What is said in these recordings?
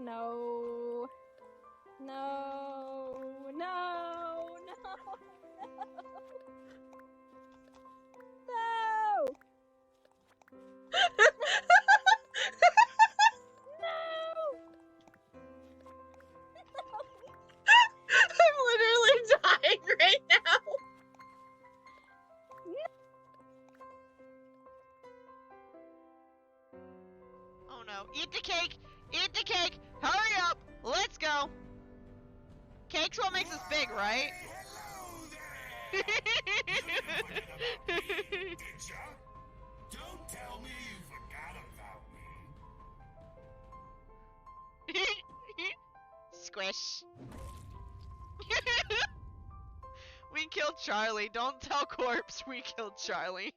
No. No. No. No. No. I'm literally dying right now. Oh no. Eat the cake! Eat the cake! Hurry up! Let's go! Cake's what makes us big, right? Don't tell me you forgot about me. Squish. We killed Charlie. Don't tell Corpse we killed Charlie.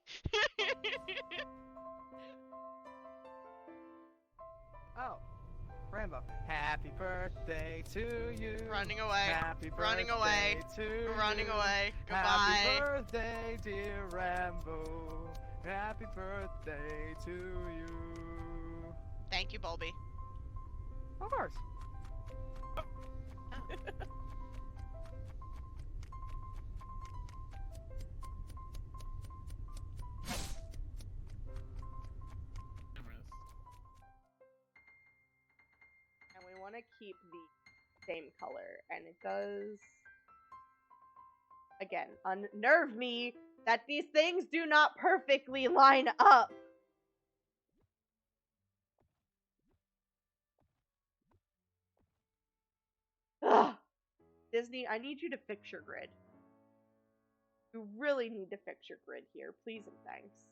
Oh, Rambo. Happy birthday to you. Running away. Happy birthday Running away. to Running you. away. Happy Goodbye. birthday, dear Rambo. Happy birthday to you. Thank you, Bulby. Of course. And we want to keep the same color, and it does again unnerve me that these things do not perfectly line up. Ugh. Disney, I need you to fix your grid. You really need to fix your grid here, please and thanks.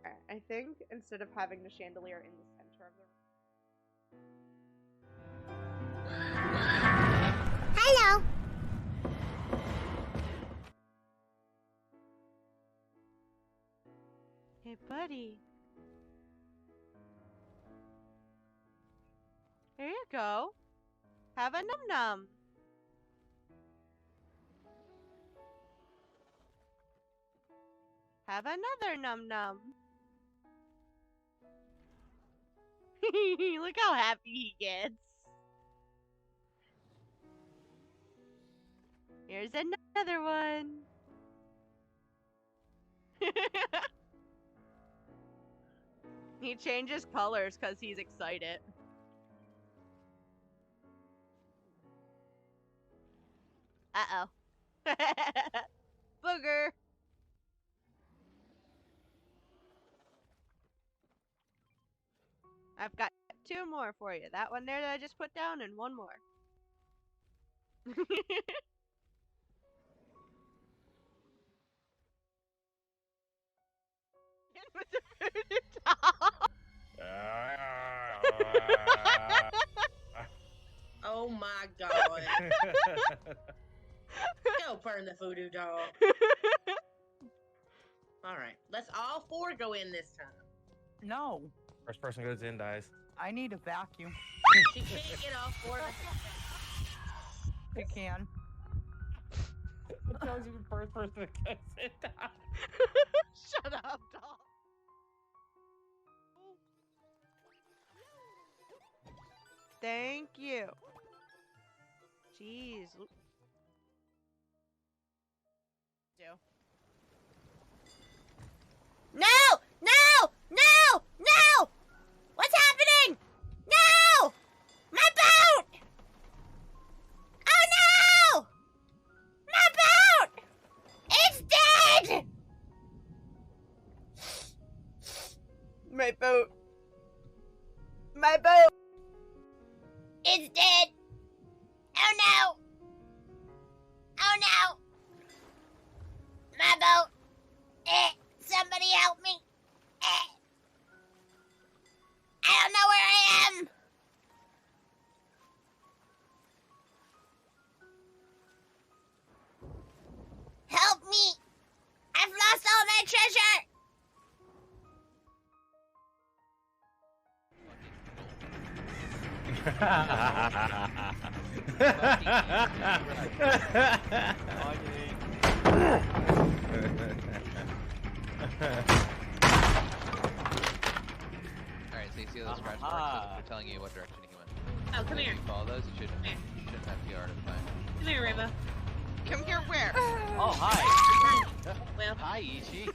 Alright, I think instead of having the chandelier in the center of the Hello. Hey, buddy. Here you go. Have a num-num. Have another num-num. Look how happy he gets. Here's another one. He changes colors because he's excited. Uh-oh. Booger. I've got 2 more for you. That one there that I just put down and 1 more. With the voodoo doll. Oh my god. Go burn the voodoo doll. Alright, let's all 4 go in this time. No, First person goes in dies. I need a vacuum. She can't get all 4 of us. I can. It tells you the first person that goes in dies. Shut up, doll. Thank you. Jeez. No! No! No! No! What's happening? No! My boat! Oh no! My boat! It's dead! My boat. My boat. It's dead! Oh no! Oh no! My boat! Somebody help me! I don't know where I am! Help me! I've lost all my treasure! Alright, So you see those scratch marks? Aha. They're telling you what direction you went. Oh, come So if here. you follow those, you shouldn't Here. have PR to find. Come here, Rainbow. Come here, where? Oh, hi. Well, Hi, Ichi.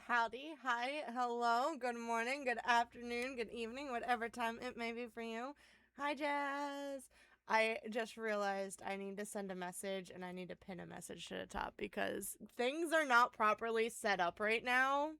Howdy, hi, hello, good morning, good afternoon, good evening, whatever time it may be for you. Hi, Jazz. I just realized I need to send a message and I need to pin a message to the top because things are not properly set up right now.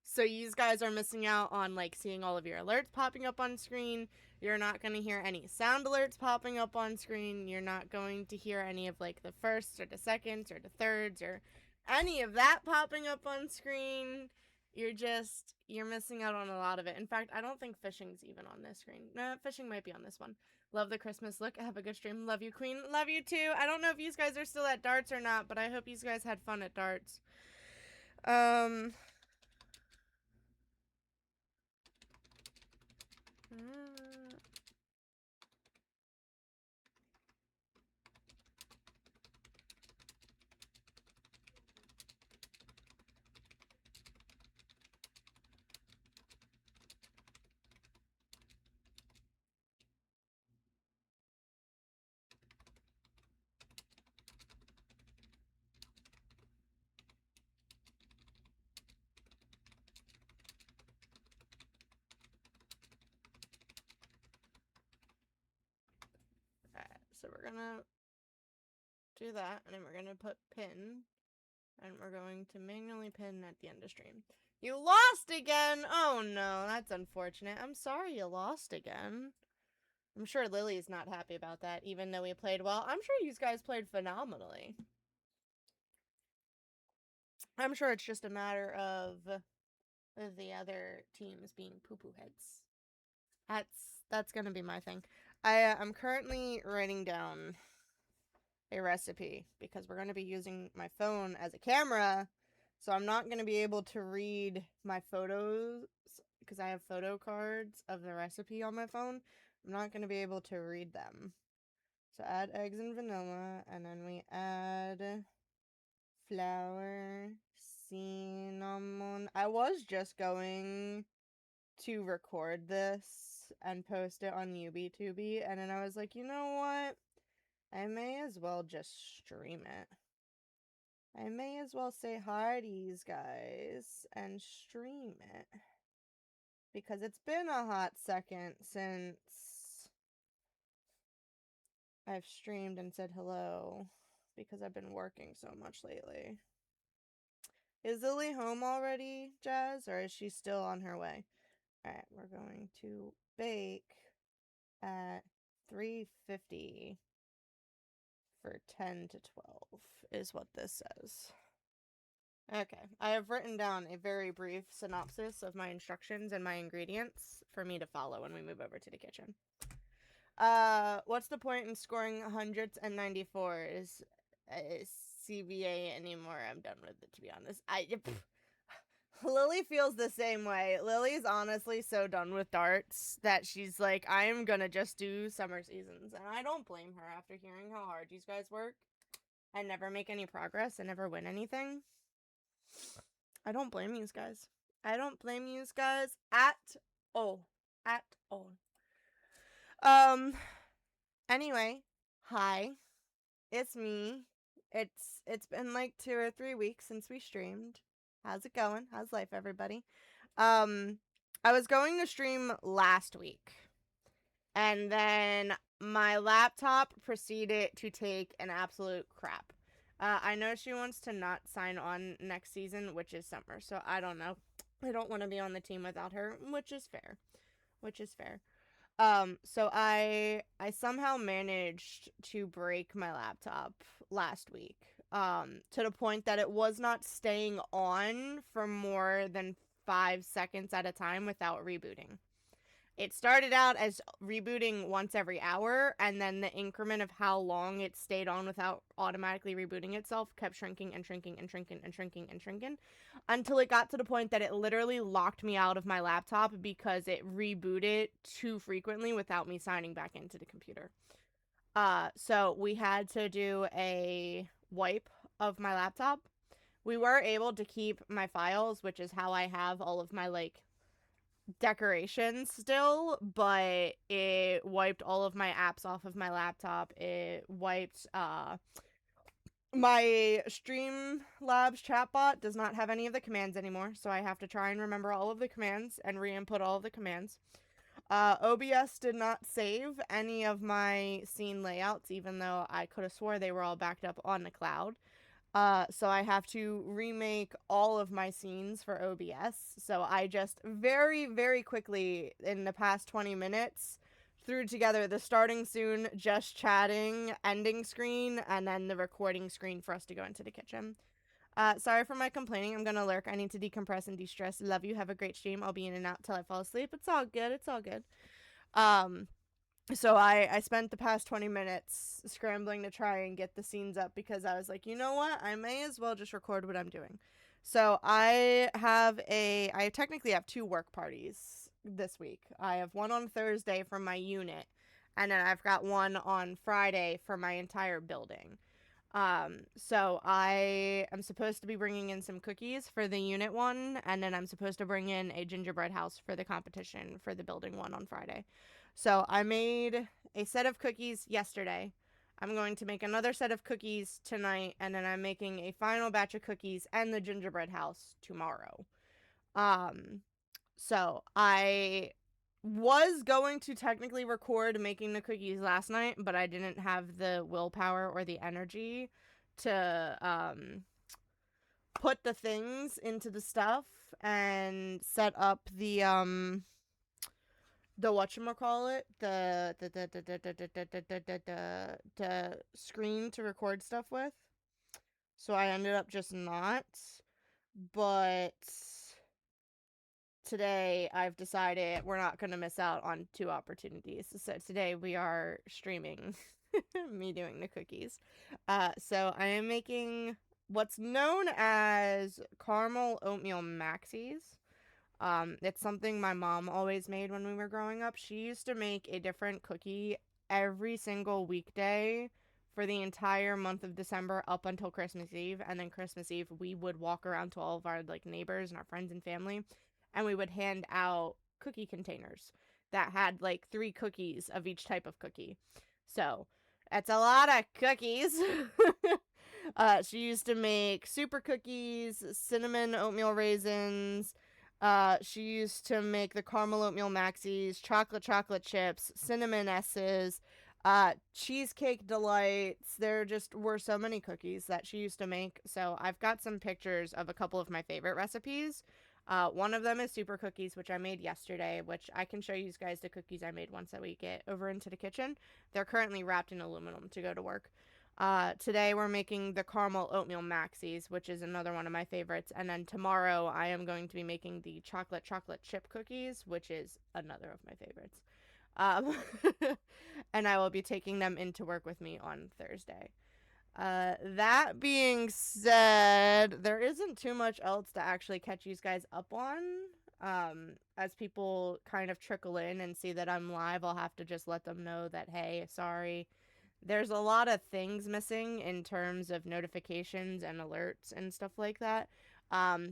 So you guys are missing out on like seeing all of your alerts popping up on screen. You're not going to hear any sound alerts popping up on screen. You're not going to hear any of like the firsts or the seconds or the thirds or any of that popping up on screen. You're missing out on a lot of it. In fact, I don't think fishing's even on this screen. No, fishing might be on this one. Love the Christmas look. Have a good stream. Love you, Queen. Love you too. I don't know if you guys are still at darts or not, but I hope you guys had fun at darts. Alright, so we're gonna do that, and then we're gonna put pin, and we're going to manually pin at the end of stream. You lost again! Oh no, that's unfortunate. I'm sorry you lost again. I'm sure Lily's not happy about that, even though we played well. I'm sure you guys played phenomenally. I'm sure it's just a matter of the other teams being poo-poo heads. That's gonna be my thing. I'm currently writing down a recipe because we're going to be using my phone as a camera, so I'm not going to be able to read my photos because I have photo cards of the recipe on my phone. I'm not going to be able to read them. So add eggs and vanilla, and then we add flour, cinnamon. I was just going to record this and post it on YubiTubi, and then I was like, you know what? I may as well just stream it. I may as well say hi to you guys and stream it. Because it's been a hot second since I've streamed and said hello. Because I've been working so much lately. Is Lily home already, Jazz? Or is she still on her way? Alright, we're going to bake at 350. For 10 to 12 is what this says. Okay, I have written down a very brief synopsis of my instructions and my ingredients for me to follow when we move over to the kitchen. What's the point in scoring hundreds and 94s CBA anymore? I'm done with it, to be honest. Lily feels the same way. Lily's honestly so done with darts that she's like, I'm gonna just do summer seasons. And I don't blame her after hearing how hard you guys work and never make any progress and never win anything. I don't blame you guys. I don't blame you guys at all. At all. Anyway, hi. It's me. It's been like 2 or 3 weeks since we streamed. How's it going? How's life, everybody? I was going to stream last week, and then my laptop proceeded to take an absolute crap. I know she wants to not sign on next season, which is summer, so I don't know. I don't want to be on the team without her, which is fair. So I somehow managed to break my laptop last week. To the point that it was not staying on for more than 5 seconds at a time without rebooting. It started out as rebooting once every hour, and then the increment of how long it stayed on without automatically rebooting itself kept shrinking and shrinking and shrinking and shrinking and shrinking until it got to the point that it literally locked me out of my laptop because it rebooted too frequently without me signing back into the computer. So we had to do a wipe of my laptop. We were able to keep my files, which is how I have all of my, like, decorations still, but it wiped all of my apps off of my laptop. It wiped my Streamlabs chatbot does not have any of the commands anymore, so I have to try and remember all of the commands and re-input all of the commands. OBS did not save any of my scene layouts, even though I could have swore they were all backed up on the cloud. So I have to remake all of my scenes for OBS. So I just very, very quickly, in the past 20 minutes, threw together the starting soon, just chatting, ending screen, and then the recording screen for us to go into the kitchen. Sorry for my complaining. I'm gonna lurk. I need to decompress and de-stress. Love you. Have a great stream. I'll be in and out till I fall asleep. It's all good. It's all good. So I spent the past 20 minutes scrambling to try and get the scenes up because I was like, you know what? I may as well just record what I'm doing. So I technically have 2 work parties this week. I have one on Thursday for my unit, and then I've got one on Friday for my entire building. So I am supposed to be bringing in some cookies for the unit one, and then I'm supposed to bring in a gingerbread house for the competition for the building one on Friday. So I made a set of cookies yesterday. I'm going to make another set of cookies tonight, and then I'm making a final batch of cookies and the gingerbread house tomorrow. So I was going to technically record making the cookies last night, but I didn't have the willpower or the energy to put the things into the stuff and set up the whatchamacallit, the screen to record stuff with. So I ended up just not. But today I've decided we're not going to miss out on 2 opportunities. So today we are streaming me doing the cookies. So I am making what's known as caramel oatmeal maxis. It's something my mom always made when we were growing up. She used to make a different cookie every single weekday for the entire month of December up until Christmas Eve. And then Christmas Eve, we would walk around to all of our, like, neighbors and our friends and family, and we would hand out cookie containers that had, like, 3 cookies of each type of cookie. So that's a lot of cookies. She used to make super cookies, cinnamon oatmeal raisins. She used to make the caramel oatmeal maxis, chocolate chips, cinnamon S's, cheesecake delights. There just were so many cookies that she used to make. So I've got some pictures of a couple of my favorite recipes. One of them is super cookies, which I made yesterday, which I can show you guys the cookies I made once that we get over into the kitchen. They're currently wrapped in aluminum to go to work. Today we're making the caramel oatmeal maxis, which is another one of my favorites. And then tomorrow I am going to be making the chocolate chip cookies, which is another of my favorites. And I will be taking them into work with me on Thursday. That being said, there isn't too much else to actually catch you guys up on. As people kind of trickle in and see that I'm live, I'll have to just let them know that, hey, sorry. There's a lot of things missing in terms of notifications and alerts and stuff like that.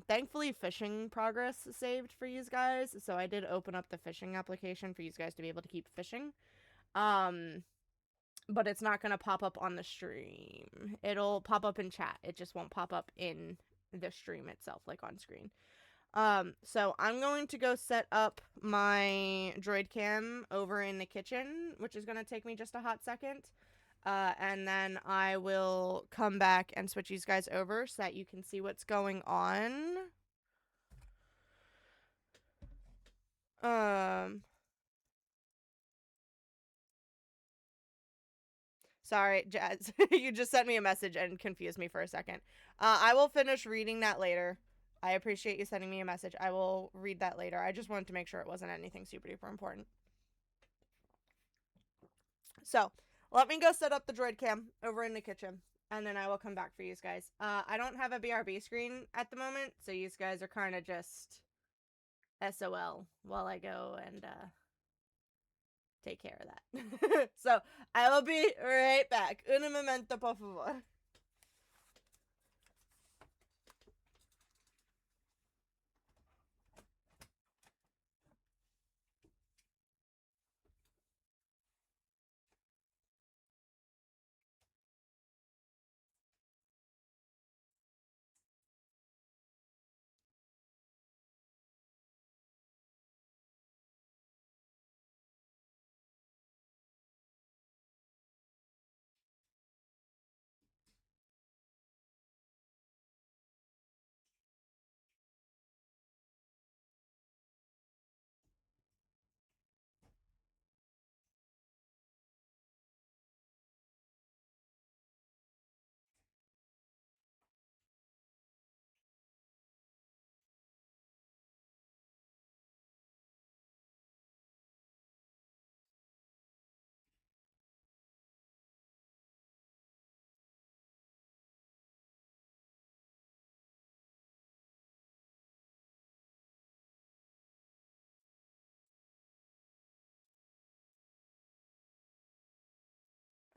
Thankfully, fishing progress saved for you guys, so I did open up the fishing application for you guys to be able to keep fishing. But it's not going to pop up on the stream. It'll pop up in chat. It just won't pop up in the stream itself, like on screen. So I'm going to go set up my droid cam over in the kitchen, which is going to take me just a hot second. And then I will come back and switch these guys over so that you can see what's going on. Sorry, Jazz. You just sent me a message and confused me for a second. I will finish reading that later. I appreciate you sending me a message. I will read that later. I just wanted to make sure it wasn't anything super duper important. So, let me go set up the droid cam over in the kitchen, and then I will come back for you guys. I don't have a BRB screen at the moment, so you guys are kind of just SOL while I go and take care of that. So, I will be right back. Un momento, por favor.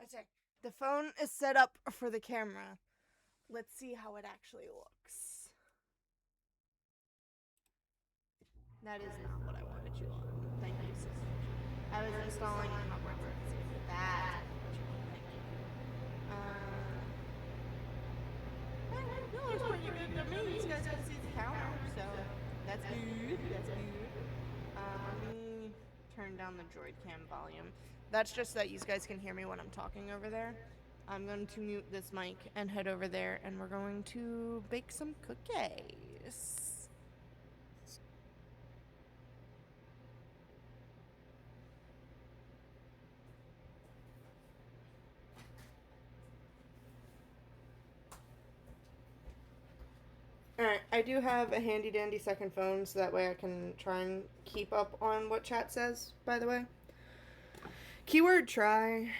Okay, the phone is set up for the camera. Let's see how it actually looks. That is not what I wanted you on. Thank you so much. I was installing Hogwarts Legacy. That's what you want. Thank you. No, it's pretty good to me. You guys can see the counter, so that's good. That's good. Let me turn down the droid cam volume. That's just so that you guys can hear me when I'm talking over there. I'm going to mute this mic and head over there, and we're going to bake some cookies. Alright, I do have a handy dandy second phone, so that way I can try and keep up on what chat says, by the way. Keyword try.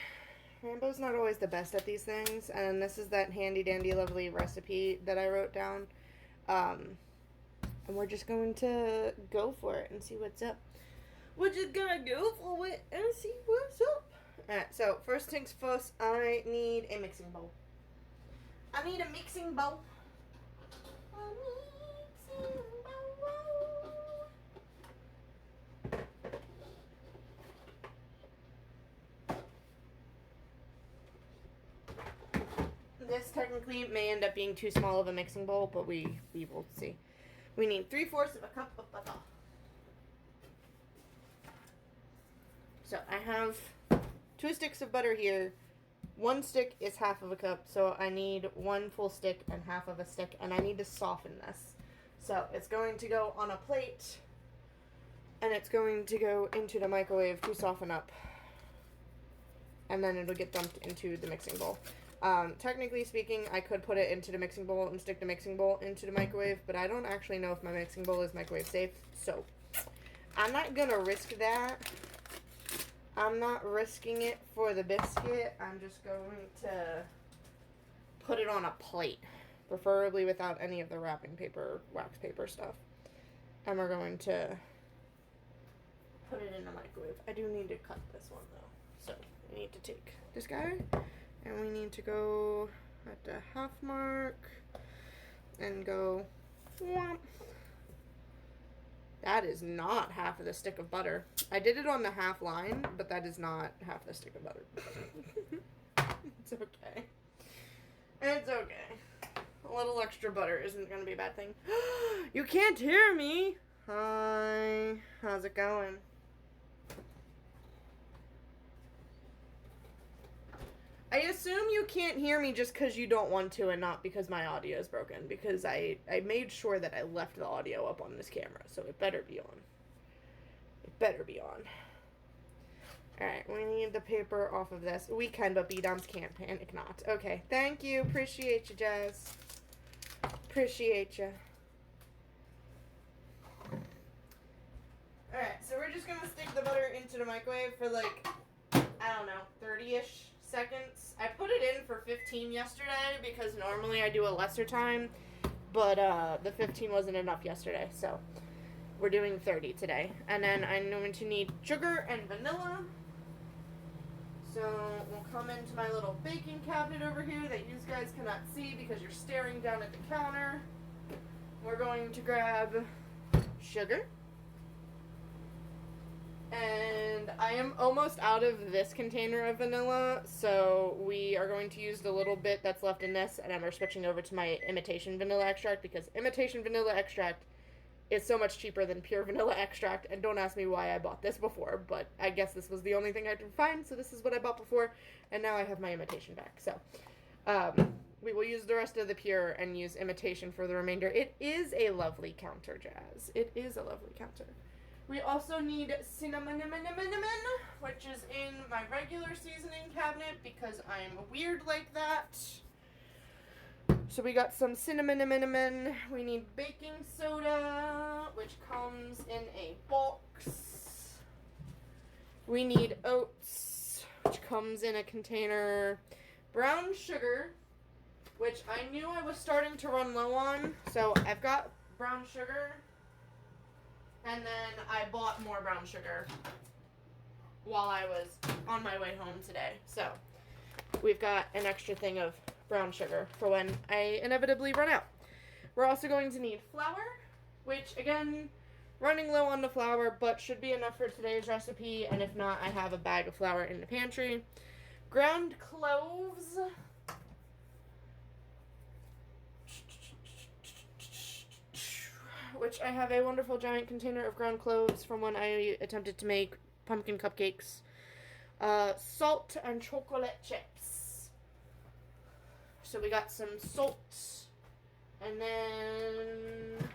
Rambo's not always the best at these things, and this is that handy dandy lovely recipe that I wrote down. And we're just going to go for it and see what's up. We're just gonna go for it and see what's up. Alright, so first things first, I need a mixing bowl. I need a mixing bowl. This technically may end up being too small of a mixing bowl, but we will see. We need 3/4 of a cup of butter. So I have 2 sticks of butter here. 1 stick is half of a cup, so I need 1 full stick and half of a stick, and I need to soften this. So it's going to go on a plate, and it's going to go into the microwave to soften up, and then it'll get dumped into the mixing bowl. Technically speaking, I could put it into the mixing bowl and stick the mixing bowl into the microwave, but I don't actually know if my mixing bowl is microwave safe, so I'm not gonna risk that. I'm not risking it for the biscuit. I'm just going to put it on a plate, preferably without any of the wrapping paper, wax paper stuff. And we're going to put it in the microwave. I do need to cut this one though. So we need to take this guy, and we need to go at the half mark and go whomp. That is not half of the stick of butter. I did it on the half line, but that is not half the stick of butter. It's okay. It's okay. little extra butter isn't gonna be a bad thing. You can't hear me! Hi. How's it going? I assume you can't hear me just because you don't want to and not because my audio is broken, because I made sure that I left the audio up on this camera, so it better be on. It better be on. Alright, we need the paper off of this. We can, but B-Doms can't panic not. Okay, thank you. Appreciate you, Jazz. Appreciate you. Alright, so we're just gonna stick the butter into the microwave for like, I don't know, 30-ish seconds. I put it in for 15 yesterday because normally I do a lesser time, but the 15 wasn't enough yesterday, so we're doing 30 today. And then I'm going to need sugar and vanilla. So we'll come into my little baking cabinet over here that you guys cannot see because you're staring down at the counter. We're going to grab sugar. And I am almost out of this container of vanilla, so we are going to use the little bit that's left in this, and then we're switching over to my imitation vanilla extract, because imitation vanilla extract is so much cheaper than pure vanilla extract, and don't ask me why I bought this before, but I guess this was the only thing I could find, so this is what I bought before, and now I have my imitation back, so we will use the rest of the pure and use imitation for the remainder. It is a lovely counter, Jazz. It is a lovely counter. We also need cinnamon, which is in my regular seasoning cabinet because I'm weird like that. So we got some cinnamon. We need baking soda, which comes in a box. We need oats, which comes in a container. Brown sugar, which I knew I was starting to run low on. So I've got brown sugar. And then I bought more brown sugar while I was on my way home today. So we've got an extra thing of brown sugar for when I inevitably run out. We're also going to need flour, which again, running low on the flour, but should be enough for today's recipe. And if not, I have a bag of flour in the pantry. Ground cloves. Which I have a wonderful giant container of ground cloves from when I attempted to make pumpkin cupcakes. Salt and chocolate chips. So we got some salt. And then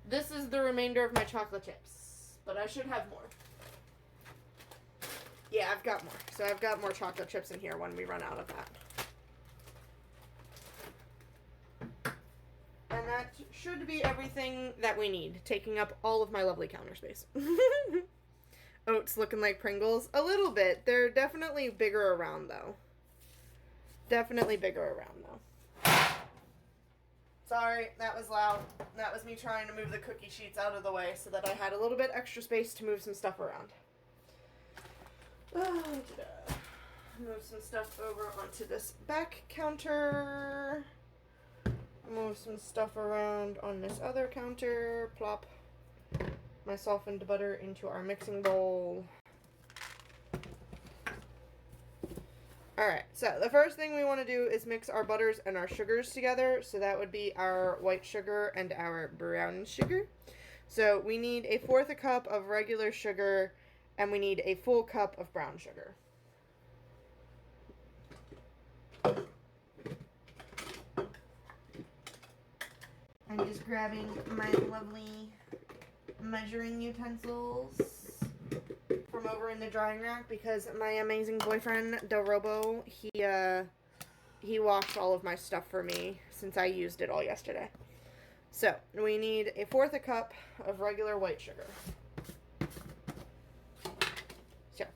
this is the remainder of my chocolate chips. But I should have more. Yeah, I've got more. So I've got more chocolate chips in here when we run out of that. And that should be everything that we need, taking up all of my lovely counter space. Oats looking like Pringles. A little bit. They're definitely bigger around, though. Definitely bigger around, though. Sorry, that was loud. That was me trying to move the cookie sheets out of the way so that I had a little bit extra space to move some stuff around. Move some stuff over onto this back counter. Move some stuff around on this other counter. Plop my softened butter into our mixing bowl. Alright, so the first thing we want to do is mix our butters and our sugars together. So that would be our white sugar and our brown sugar. So we need 1/4 cup of regular sugar and we need a full cup of brown sugar. I'm just grabbing my lovely measuring utensils from over in the drying rack because my amazing boyfriend, Del Robo, he washed all of my stuff for me since I used it all yesterday. So, we need 1/4 cup of regular white sugar. So,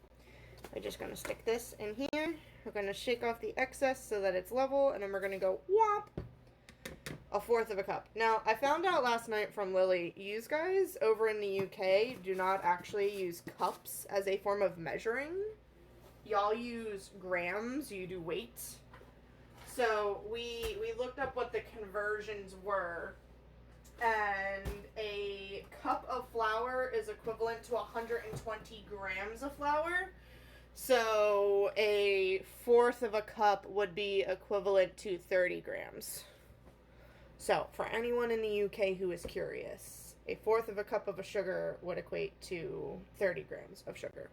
we're just going to stick this in here. We're going to shake off the excess so that it's level, and then we're going to go whomp. 1/4 cup. Now, I found out last night from Lily, you guys over in the UK do not actually use cups as a form of measuring. Y'all use grams, you do weight. So, we looked up what the conversions were, and a cup of flour is equivalent to 120 grams of flour. So, 1/4 cup would be equivalent to 30 grams. So, for anyone in the UK who is curious, a fourth of a cup of a sugar would equate to 30 grams of sugar.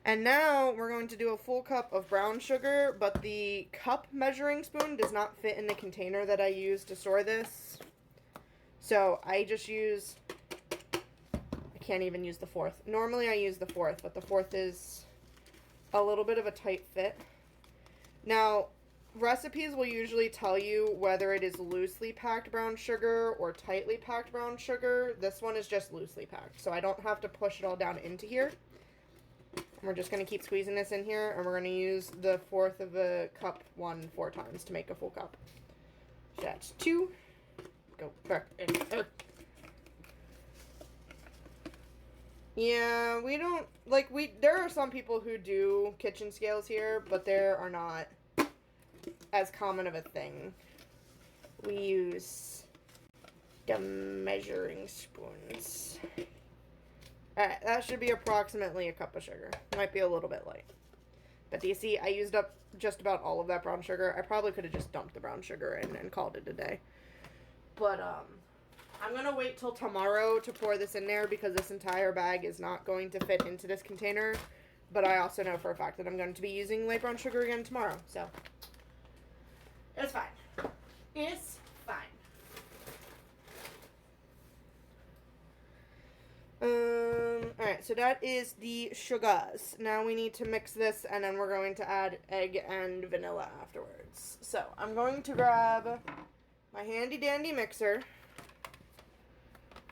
And now we're going to do a full cup of brown sugar, but the cup measuring spoon does not fit in the container that I use to store this. So I just use, I can't even use the fourth. Normally I use the fourth, but the fourth is a little bit of a tight fit. Now, recipes will usually tell you whether it is loosely packed brown sugar or tightly packed brown sugar. This one is just loosely packed, so I don't have to push it all down into here. We're just going to keep squeezing this in here, and we're going to use the fourth of a cup 4 times to make a full cup. So that's 2. Go back in. Yeah, we don't, like, there are some people who do kitchen scales here, but there are not as common of a thing. We use the measuring spoons. Alright, that should be approximately a cup of sugar. Might be a little bit light. But do you see, I used up just about all of that brown sugar. I probably could have just dumped the brown sugar in and called it a day. But, I'm going to wait till tomorrow to pour this in there because this entire bag is not going to fit into this container. But I also know for a fact that I'm going to be using light brown sugar again tomorrow. So, it's fine. It's fine. Alright, so that is the sugars. Now we need to mix this, and then we're going to add egg and vanilla afterwards. So, I'm going to grab my handy dandy mixer.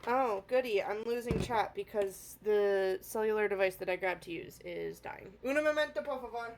Oh, goody, I'm losing chat because the cellular device that I grabbed to use is dying. Un momento, por favor.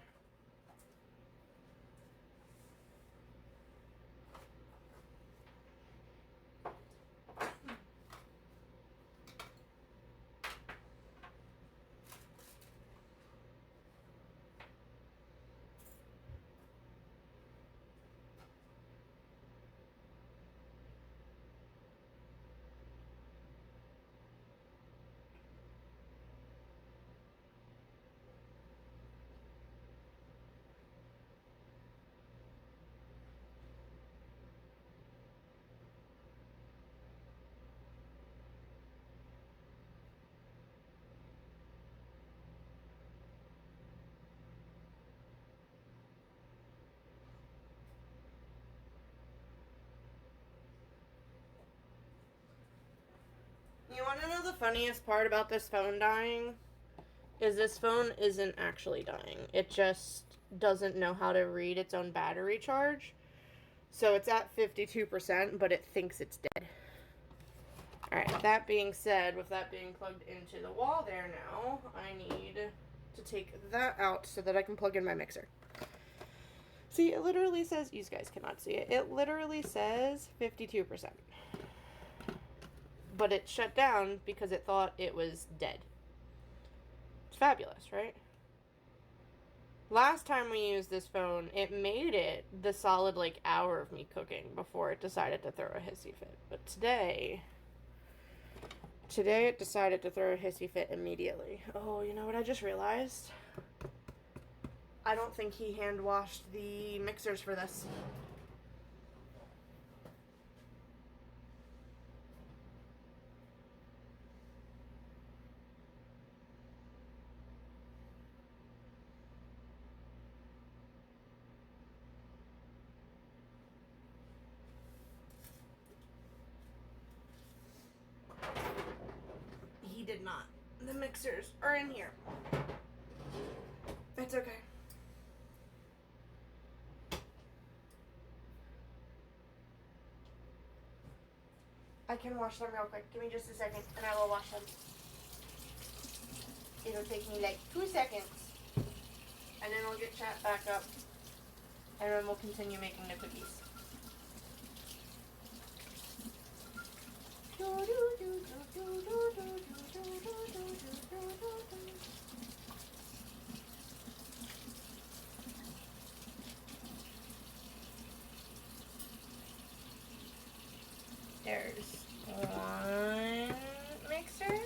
You want to know the funniest part about this phone dying? Is this phone isn't actually dying. It just doesn't know how to read its own battery charge. So it's at 52%, but it thinks it's dead. Alright, that being said, with that being plugged into the wall there now, I need to take that out so that I can plug in my mixer. See, it literally says, you guys cannot see it, it literally says 52%. But it shut down because it thought it was dead. It's fabulous, right? Last time we used this phone, it made it the solid, like, hour of me cooking before it decided to throw a hissy fit. But today it decided to throw a hissy fit immediately. Oh, you know what I just realized? I don't think he hand washed the mixers for this. He did not. The mixers are in here. It's okay. I can wash them real quick. Give me just a second and I will wash them. It'll take me like 2 seconds. And then I'll get chat back up. And then we'll continue making the cookies. There's one mixer.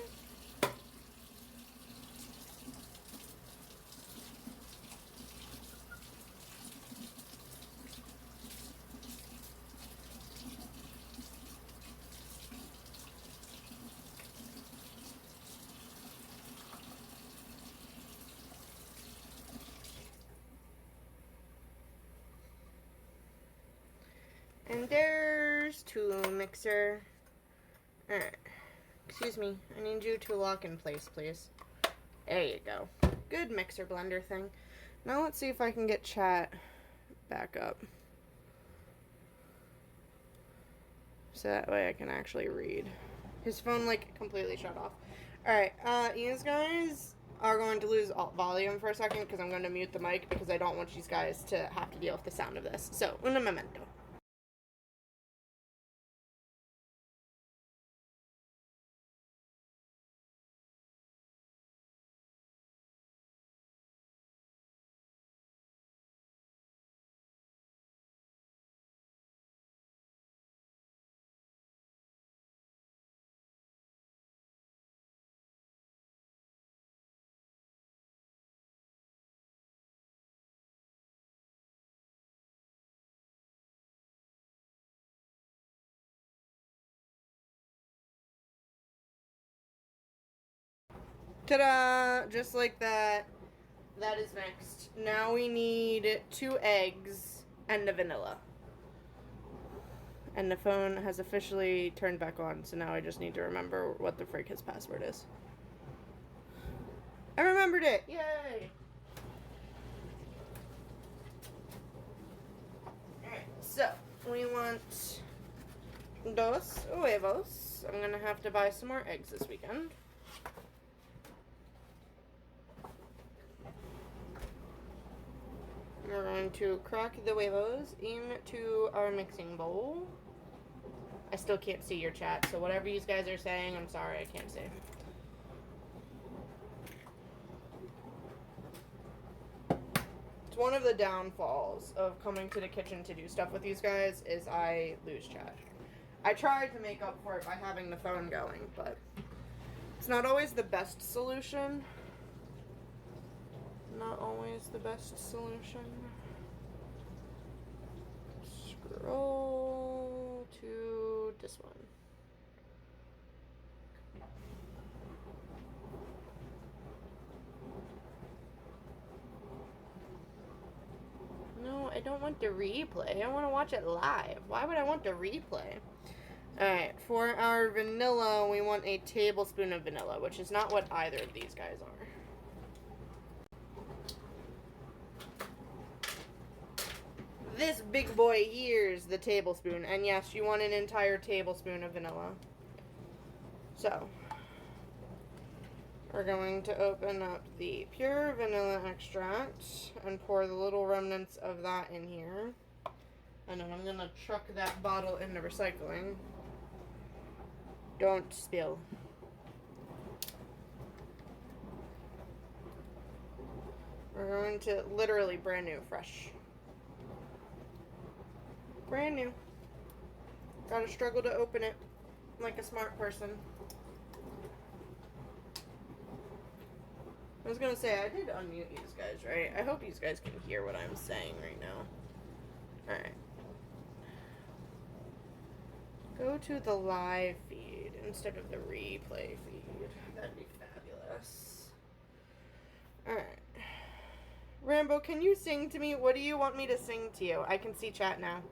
And there's tool mixer. Alright. Excuse me. I need you to lock in place, please. There you go. Good mixer blender thing. Now let's see if I can get chat back up. So that way I can actually read. His phone, like, completely shut off. Alright, you guys are going to lose volume for a second because I'm going to mute the mic because I don't want you guys to have to deal with the sound of this. So, un momento. Ta-da! Just like that. That is mixed. Now we need 2 eggs and a vanilla. And the phone has officially turned back on, so now I just need to remember what the frick his password is. I remembered it! Yay! Alright, so we want 2 huevos. I'm gonna have to buy some more eggs this weekend. We're going to crack the huevos into our mixing bowl. I still can't see your chat, so whatever you guys are saying, I'm sorry, I can't see. It's one of the downfalls of coming to the kitchen to do stuff with these guys is I lose chat. I tried to make up for it by having the phone going, but it's not always the best solution. Not always the best solution. Scroll to this one. No, I don't want the replay. I want to watch it live. Why would I want the replay? Alright, for our vanilla, we want a tablespoon of vanilla, which is not what either of these guys are. This big boy here is the tablespoon, and yes, you want an entire tablespoon of vanilla. So, we're going to open up the pure vanilla extract and pour the little remnants of that in here. And then I'm going to chuck that bottle into recycling. Don't spill. We're going to literally brand new, fresh. Brand new. Gotta struggle to open it like a smart person. I was gonna say, I did unmute these guys, right? I hope you guys can hear what I'm saying right now. Alright. Go to the live feed instead of the replay feed. That'd be fabulous. Alright. Rambo, can you sing to me? What do you want me to sing to you? I can see chat now.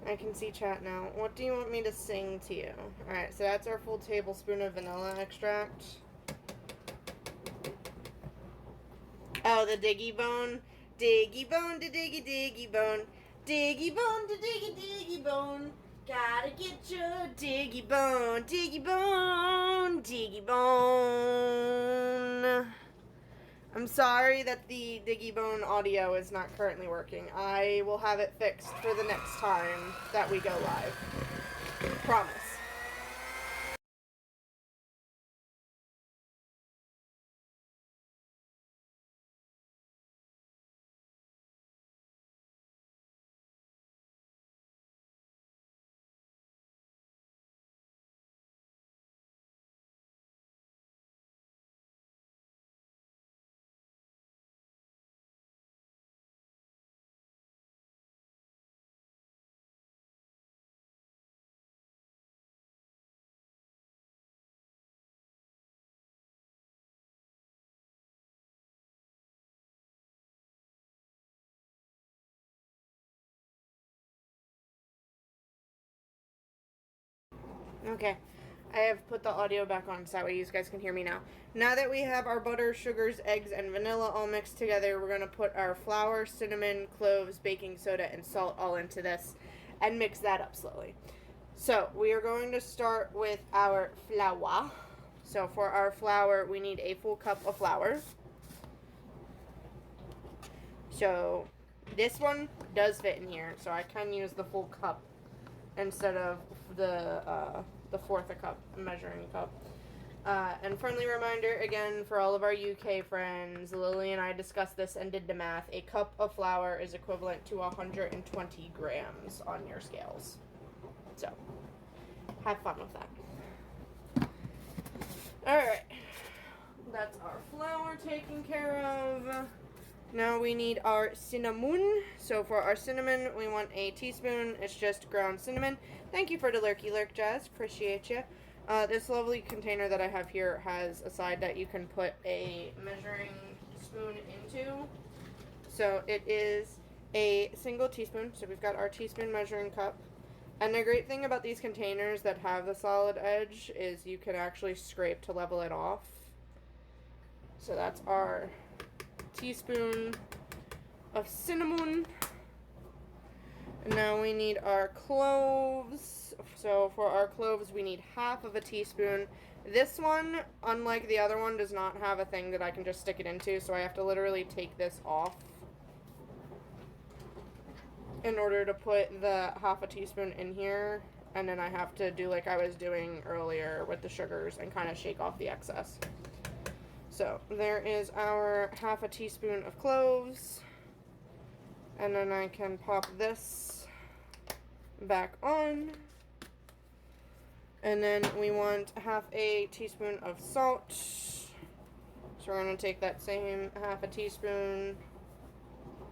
I can see chat now. What do you want me to sing to you? Alright, so that's our full tablespoon of vanilla extract. Oh, the diggy bone. Diggy bone to diggy diggy bone. Diggy bone to diggy diggy bone. Gotta get your diggy bone. Diggy bone. Diggy bone. I'm sorry that the Diggy Bone audio is not currently working. I will have it fixed for the next time that we go live. Promise. Okay. I have put the audio back on so that way you guys can hear me now. Now that we have our butter, sugars, eggs, and vanilla all mixed together, we're going to put our flour, cinnamon, cloves, baking soda, and salt all into this and mix that up slowly. So we are going to start with our flour. So for our flour, we need a full cup of flour. So this one does fit in here, so I can use the full cup instead of the fourth a cup measuring cup. And friendly reminder again for all of our UK friends, Lily and I discussed this and did the math. A cup of flour is equivalent to 120 grams on your scales. So have fun with that. Alright. That's our flour taken care of. Now we need our cinnamon. So for our cinnamon, we want a teaspoon. It's just ground cinnamon. Thank you for the lurky lurk, Jazz. Appreciate you. This lovely container that I have here has a side that you can put a measuring spoon into. So it is a single teaspoon. So we've got our teaspoon measuring cup. And the great thing about these containers that have the solid edge is you can actually scrape to level it off. So that's our teaspoon of cinnamon. And now we need our cloves. So for our cloves, we need half of a teaspoon. This one, unlike the other one, does not have a thing that I can just stick it into, so I have to literally take this off in order to put the half a teaspoon in here. And then I have to do like I was doing earlier with the sugars and kind of shake off the excess. So there is our half a teaspoon of cloves. And then I can pop this back on. And then we want half a teaspoon of salt. So we're going to take that same half a teaspoon.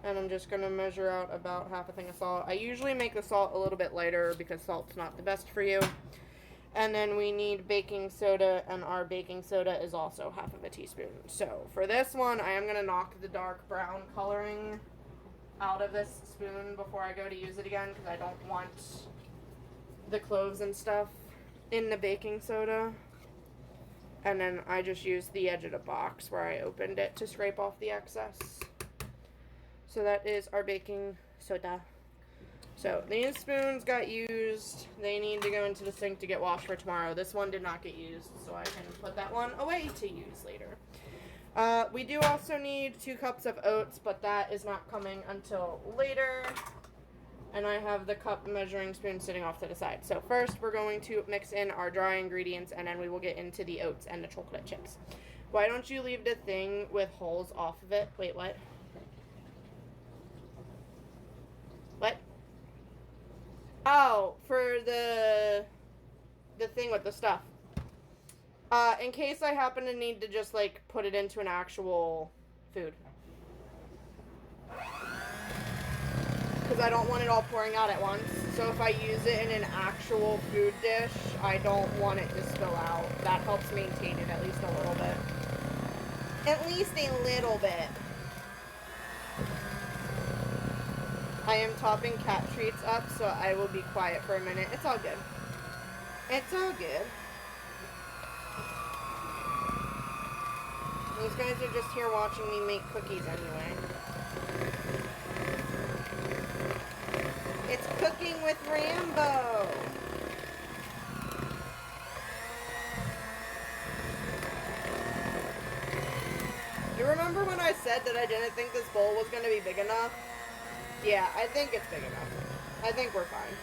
And I'm just going to measure out about half a thing of salt. I usually make the salt a little bit lighter because salt's not the best for you. And then we need baking soda, and our baking soda is also half of a teaspoon. So for this one, I am going to knock the dark brown coloring out of this spoon before I go to use it again because I don't want the cloves and stuff in the baking soda. And then I just used the edge of the box where I opened it to scrape off the excess. So that is our baking soda. So these spoons got used. They need to go into the sink to get washed for tomorrow. This one did not get used, so I can put that one away to use later. We do also need 2 cups of oats, but that is not coming until later. And I have the cup measuring spoon sitting off to the side. So first we're going to mix in our dry ingredients, and then we will get into the oats and the chocolate chips. Why don't you leave the thing with holes off of it? Wait, what? What? Oh, for the thing with the stuff. In case I happen to need to just, like, put it into an actual food. Because I don't want it all pouring out at once. So if I use it in an actual food dish, I don't want it to spill out. That helps maintain it at least a little bit. At least a little bit. I am topping cat treats up, so I will be quiet for a minute. It's all good. It's all good. Those guys are just here watching me make cookies anyway. It's cooking with Rambo. You remember when I said that I didn't think this bowl was going to be big enough? Yeah, I think it's big enough. I think we're fine.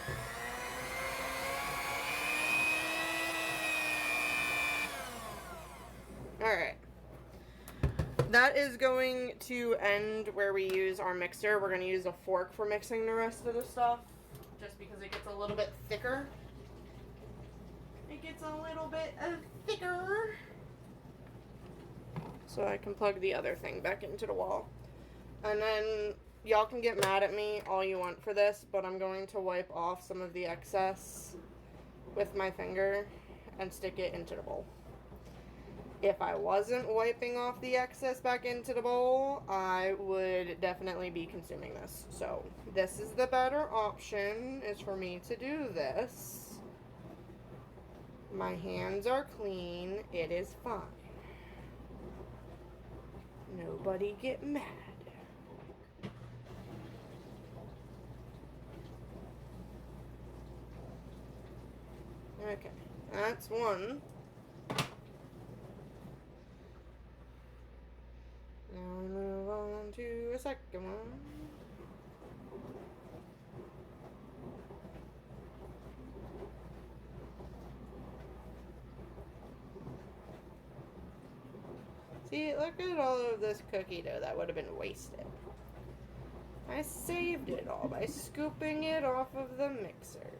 Alright. That is going to end where we use our mixer. We're going to use a fork for mixing the rest of the stuff, just because it gets a little bit thicker. It gets a little bit thicker. So I can plug the other thing back into the wall. And then y'all can get mad at me all you want for this, but I'm going to wipe off some of the excess with my finger and stick it into the bowl. If I wasn't wiping off the excess back into the bowl, I would definitely be consuming this. So this is the better option, is for me to do this. My hands are clean. It is fine. Nobody get mad. Okay, that's one. Now we move on to a second one. See, look at all of this cookie dough that would have been wasted. I saved it all by scooping it off of the mixer.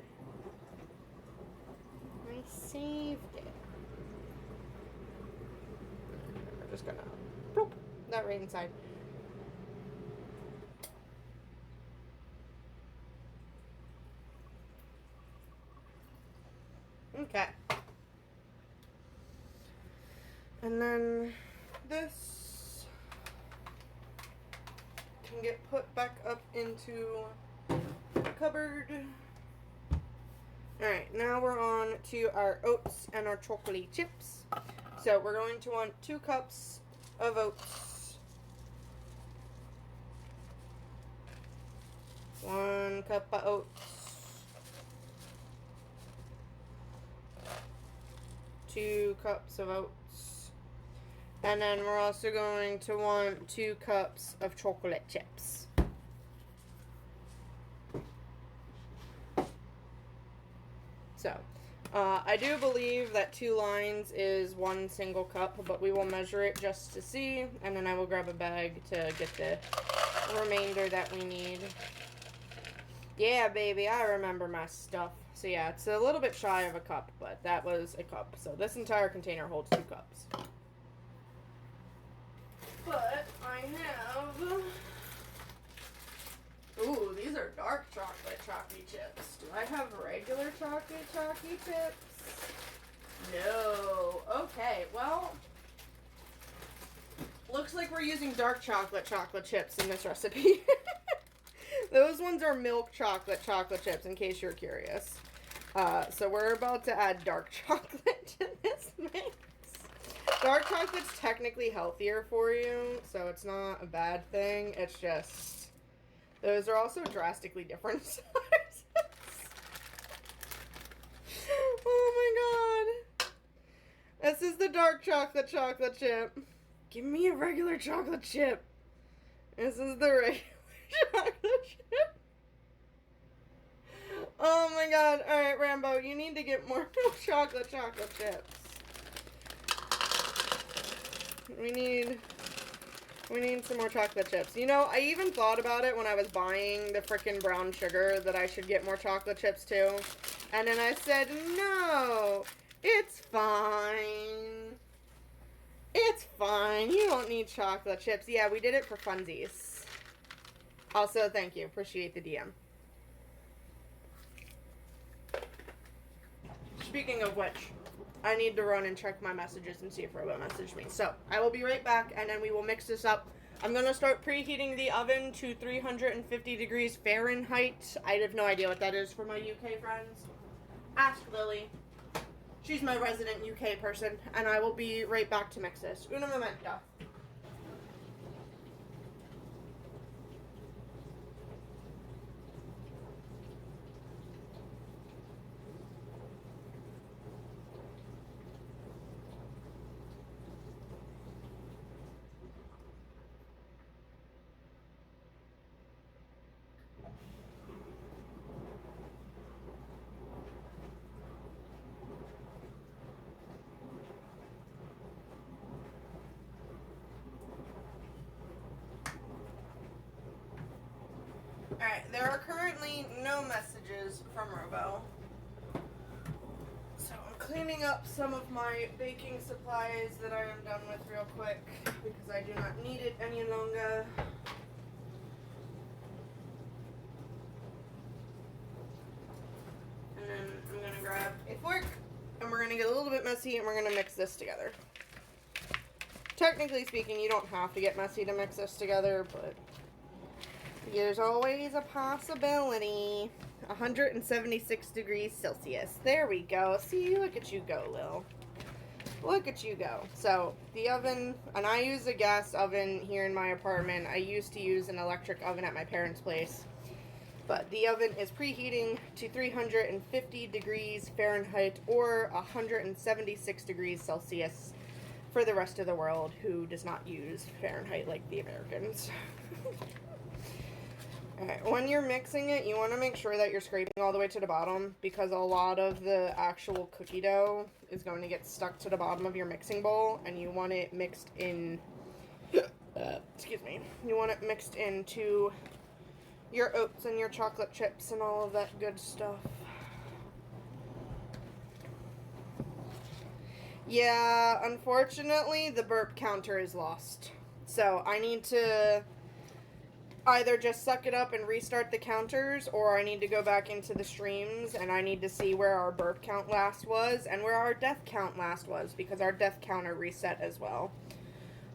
I saved it. We're just gonna plop that right inside. Okay. And then this can get put back up into the cupboard. Alright, now we're on to our oats and our chocolate chips. So we're going to want 2 cups of oats. 1 cup of oats. 2 cups of oats. And then we're also going to want 2 cups of chocolate chips. So, I do believe that 2 lines is 1 single cup, but we will measure it just to see, and then I will grab a bag to get the remainder that we need. Yeah, baby, I remember my stuff. So yeah, it's a little bit shy of a cup, but that was a cup. So this entire container holds 2 cups. But I have... Ooh, these are dark chocolate chalky chips. Do I have regular chocolate chalky chips? No. Okay, well... Looks like we're using dark chocolate chips in this recipe. Those ones are milk chocolate chips, in case you're curious. So we're about to add dark chocolate to this mix. Dark chocolate's technically healthier for you, so it's not a bad thing. It's just, those are also drastically different sizes. Oh my god. This is the dark chocolate chip. Give me a regular chocolate chip. This is the regular chocolate chip. Oh my god. Alright, Rambo, you need to get more chocolate chips. We need some more chocolate chips. You know, I even thought about it when I was buying the frickin' brown sugar that I should get more chocolate chips too. And then I said, no, it's fine. It's fine. You don't need chocolate chips. Yeah, we did it for funsies. Also, thank you. Appreciate the DM. Speaking of which, I need to run and check my messages and see if Robo messaged me. So, I will be right back, and then we will mix this up. I'm going to start preheating the oven to 350 degrees Fahrenheit. I have no idea what that is for my UK friends. Ask Lily. She's my resident UK person, and I will be right back to mix this. Una momento. Alright, there are currently no messages from Robo. So I'm cleaning up some of my baking supplies that I am done with real quick because I do not need it any longer. And then I'm going to grab a fork and we're going to get a little bit messy and we're going to mix this together. Technically speaking, you don't have to get messy to mix this together, but There's always a possibility. 176 degrees Celsius. There we go. See, look at you go, Lil. Look at you go. So, the oven, and I use a gas oven here in my apartment. I used to use an electric oven at my parents' place. But the oven is preheating to 350 degrees Fahrenheit or 176 degrees Celsius for the rest of the world who does not use Fahrenheit like the Americans. Alright, when you're mixing it, you want to make sure that you're scraping all the way to the bottom because a lot of the actual cookie dough is going to get stuck to the bottom of your mixing bowl and you want it mixed in, excuse me, you want it mixed into your oats and your chocolate chips and all of that good stuff. Yeah, unfortunately, the burp counter is lost. So I need to either just suck it up and restart the counters, or I need to go back into the streams and I need to see where our burp count last was and where our death count last was, because our death counter reset as well.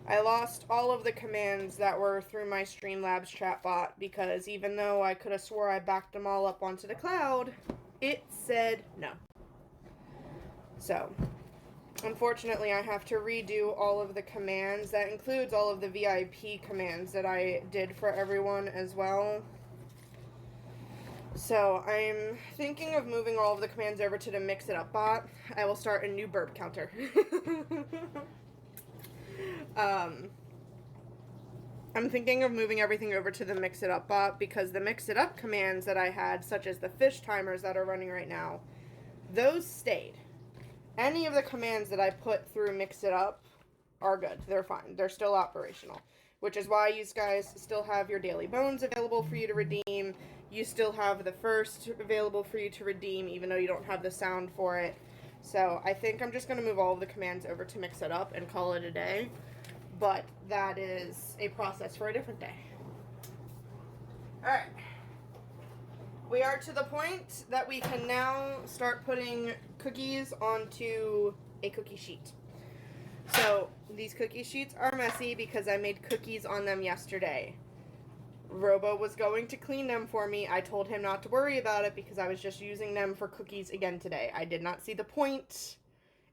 I lost all of the commands that were through my Streamlabs chatbot because even though I could have swore I backed them all up onto the cloud, it said no. So, unfortunately, I have to redo all of the commands. That includes all of the VIP commands that I did for everyone as well. So, I'm thinking of moving all of the commands over to the Mix It Up bot. I will start a new burp counter. I'm thinking of moving everything over to the Mix It Up bot because the Mix It Up commands that I had, such as the fish timers that are running right now, those stayed. Any of the commands that I put through Mix It Up are good. They're fine. They're still operational. Which is why you guys still have your daily bones available for you to redeem. You still have the first available for you to redeem, even though you don't have the sound for it. So I think I'm just going to move all of the commands over to Mix It Up and call it a day. But that is a process for a different day. Alright. We are to the point that we can now start putting cookies onto a cookie sheet. So, these cookie sheets are messy because I made cookies on them yesterday. Robo was going to clean them for me. I told him not to worry about it because I was just using them for cookies again today. I did not see the point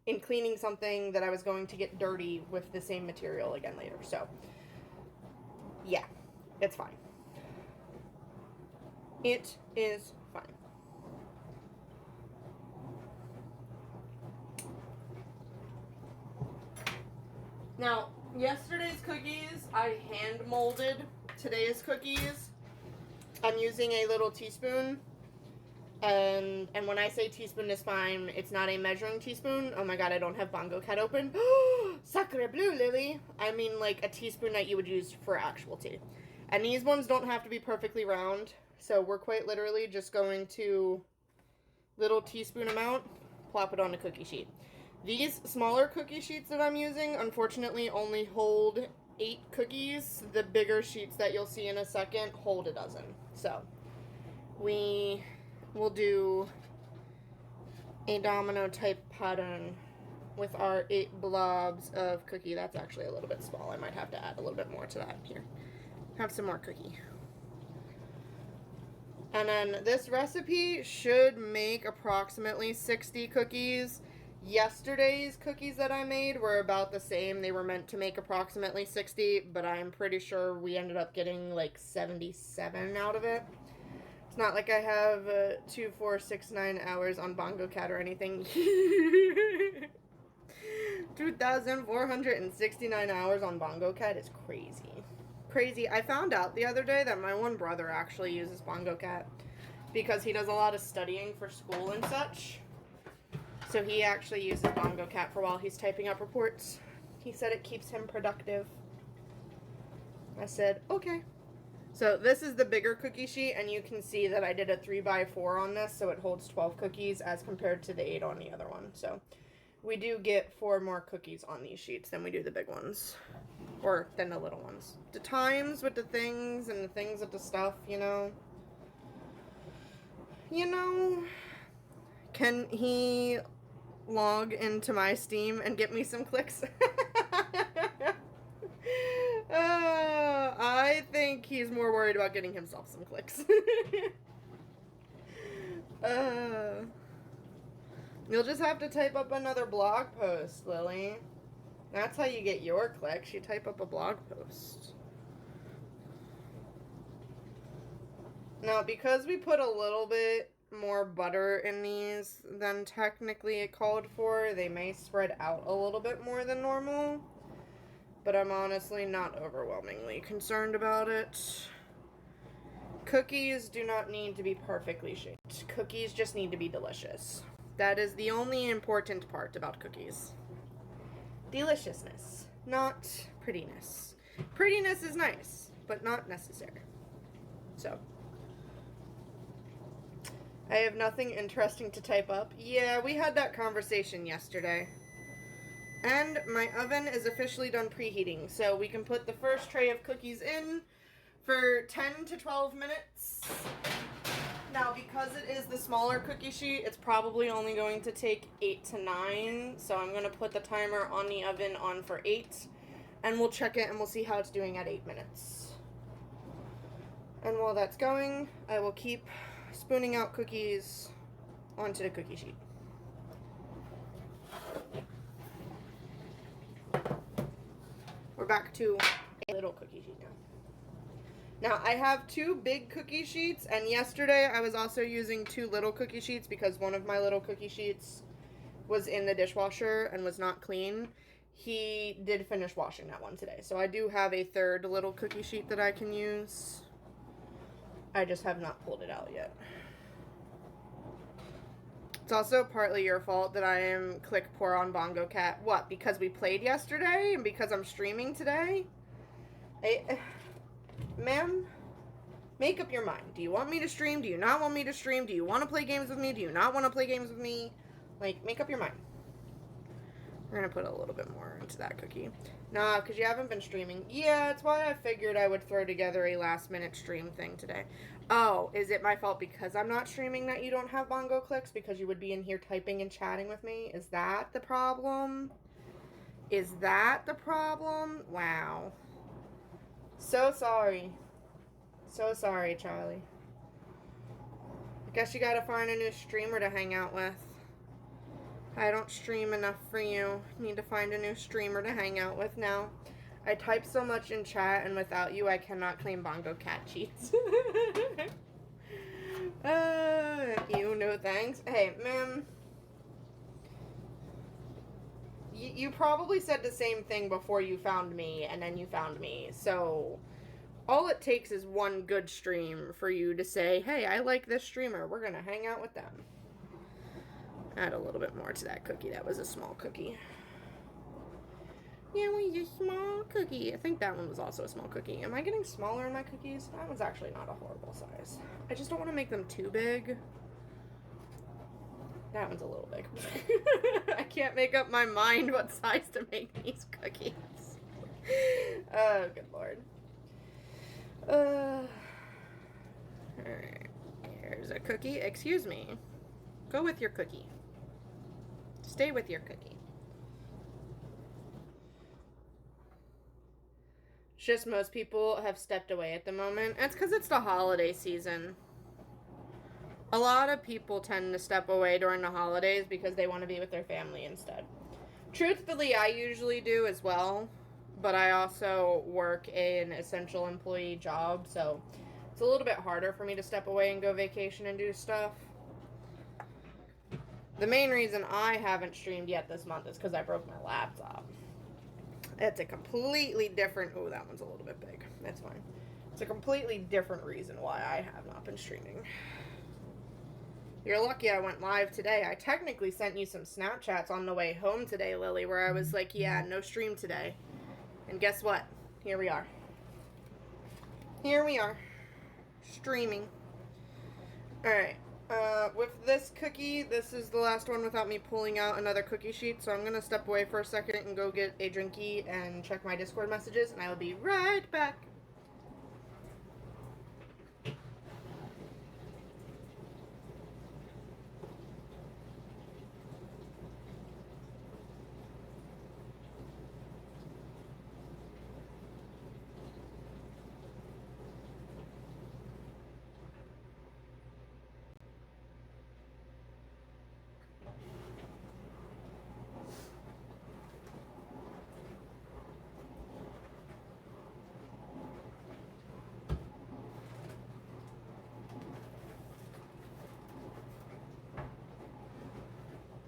in cleaning something that I was going to get dirty with the same material again later. So, yeah, it's fine. It is fine. Now, yesterday's cookies, I hand molded. Today's cookies, I'm using a little teaspoon. And when I say teaspoon is fine, it's not a measuring teaspoon. Oh my god, I don't have Bongo Cat open. Sacre bleu, Lily. I mean like a teaspoon that you would use for actual tea. And these ones don't have to be perfectly round. So we're quite literally just going to little teaspoon amount, plop it on a cookie sheet. These smaller cookie sheets that I'm using, unfortunately, only hold 8 cookies. The bigger sheets that you'll see in a second hold a dozen. So we will do a domino type pattern with our 8 blobs of cookie. That's actually a little bit small. I might have to add a little bit more to that here. Have some more cookie. And then this recipe should make approximately 60 cookies. Yesterday's cookies that I made were about the same. They were meant to make approximately 60, but I'm pretty sure we ended up getting like 77 out of it. It's not like I have 2, 4, 6, 9 hours on Bongo Cat or anything. 2,469 hours on Bongo Cat is crazy. Crazy. I found out the other day that my one brother actually uses Bongo Cat because he does a lot of studying for school and such. So he actually uses Bongo Cat for while he's typing up reports. He said it keeps him productive. I said, okay. So this is the bigger cookie sheet, and you can see that I did a 3x4 on this, so it holds 12 cookies as compared to the 8 on the other one. So we do get 4 more cookies on these sheets than we do the big ones. Or than the little ones. The times with the things and the things with the stuff, you know. You know. Can he log into my Steam and get me some clicks? I think think he's more worried about getting himself some clicks. You'll just have to type up another blog post, Lily. That's how you get your clicks. You type up a blog post. Now, because we put a little bit more butter in these than technically it called for, they may spread out a little bit more than normal. But I'm honestly not overwhelmingly concerned about it. Cookies do not need to be perfectly shaped. Cookies just need to be delicious. That is the only important part about cookies. Deliciousness, not prettiness. Prettiness is nice, but not necessary. So, I have nothing interesting to type up. Yeah, we had that conversation yesterday. And my oven is officially done preheating, so we can put the first tray of cookies in for 10 to 12 minutes. Now, because it is the smaller cookie sheet, it's probably only going to take 8 to 9, so I'm going to put the timer on the oven on for 8, and we'll check it and we'll see how it's doing at 8 minutes. And while that's going, I will keep spooning out cookies onto the cookie sheet. We're back to a little cookie sheet now. Now, I have 2 big cookie sheets, and yesterday I was also using 2 little cookie sheets because one of my little cookie sheets was in the dishwasher and was not clean. He did finish washing that one today, so I do have a 3rd little cookie sheet that I can use. I just have not pulled it out yet. It's also partly your fault that I am click poor on Bongo Cat. What, because we played yesterday and because I'm streaming today? Ma'am, make up your mind. Do you want me to stream? Do you not want me to stream? Do you want to play games with me? Do you not want to play games with me? Like, make up your mind. We're going to put a little bit more into that cookie. Nah, because you haven't been streaming. Yeah, it's why I figured I would throw together a last-minute stream thing today. Oh, is it my fault because I'm not streaming that you don't have bongo clicks? Because you would be in here typing and chatting with me? Is that the problem? Is that the problem? Wow. So sorry. So sorry, Charlie. I guess you gotta find a new streamer to hang out with. I don't stream enough for you. Need to find a new streamer to hang out with now. I type so much in chat, and without you, I cannot claim Bongo Cat cheats. You, no thanks. Hey, ma'am. You probably said the same thing before you found me, and then you found me. So, all it takes is one good stream for you to say, hey, I like this streamer. We're gonna hang out with them. Add a little bit more to that cookie. That was a small cookie. Yeah, we just small cookie. I think that one was also a small cookie. Am I getting smaller in my cookies? That one's actually not a horrible size. I just don't want to make them too big. That one's a little big. I can't make up my mind what size to make these cookies. Oh, good lord. Alright. Here's a cookie. Excuse me. Go with your cookie. Stay with your cookie. It's just most people have stepped away at the moment. It's because it's the holiday season. A lot of people tend to step away during the holidays because they want to be with their family instead. Truthfully, I usually do as well, but I also work an essential employee job, so it's a little bit harder for me to step away and go vacation and do stuff. The main reason I haven't streamed yet this month is because I broke my laptop. It's a completely different... Oh, that one's a little bit big. That's fine. It's a completely different reason why I have not been streaming. You're lucky I went live today. I technically sent you some Snapchats on the way home today, Lily, where I was like, yeah, no stream today. And guess what? Here we are. Here we are. Streaming. Alright. With this cookie, this is the last one without me pulling out another cookie sheet, so I'm going to step away for a second and go get a drinky and check my Discord messages, and I will be right back.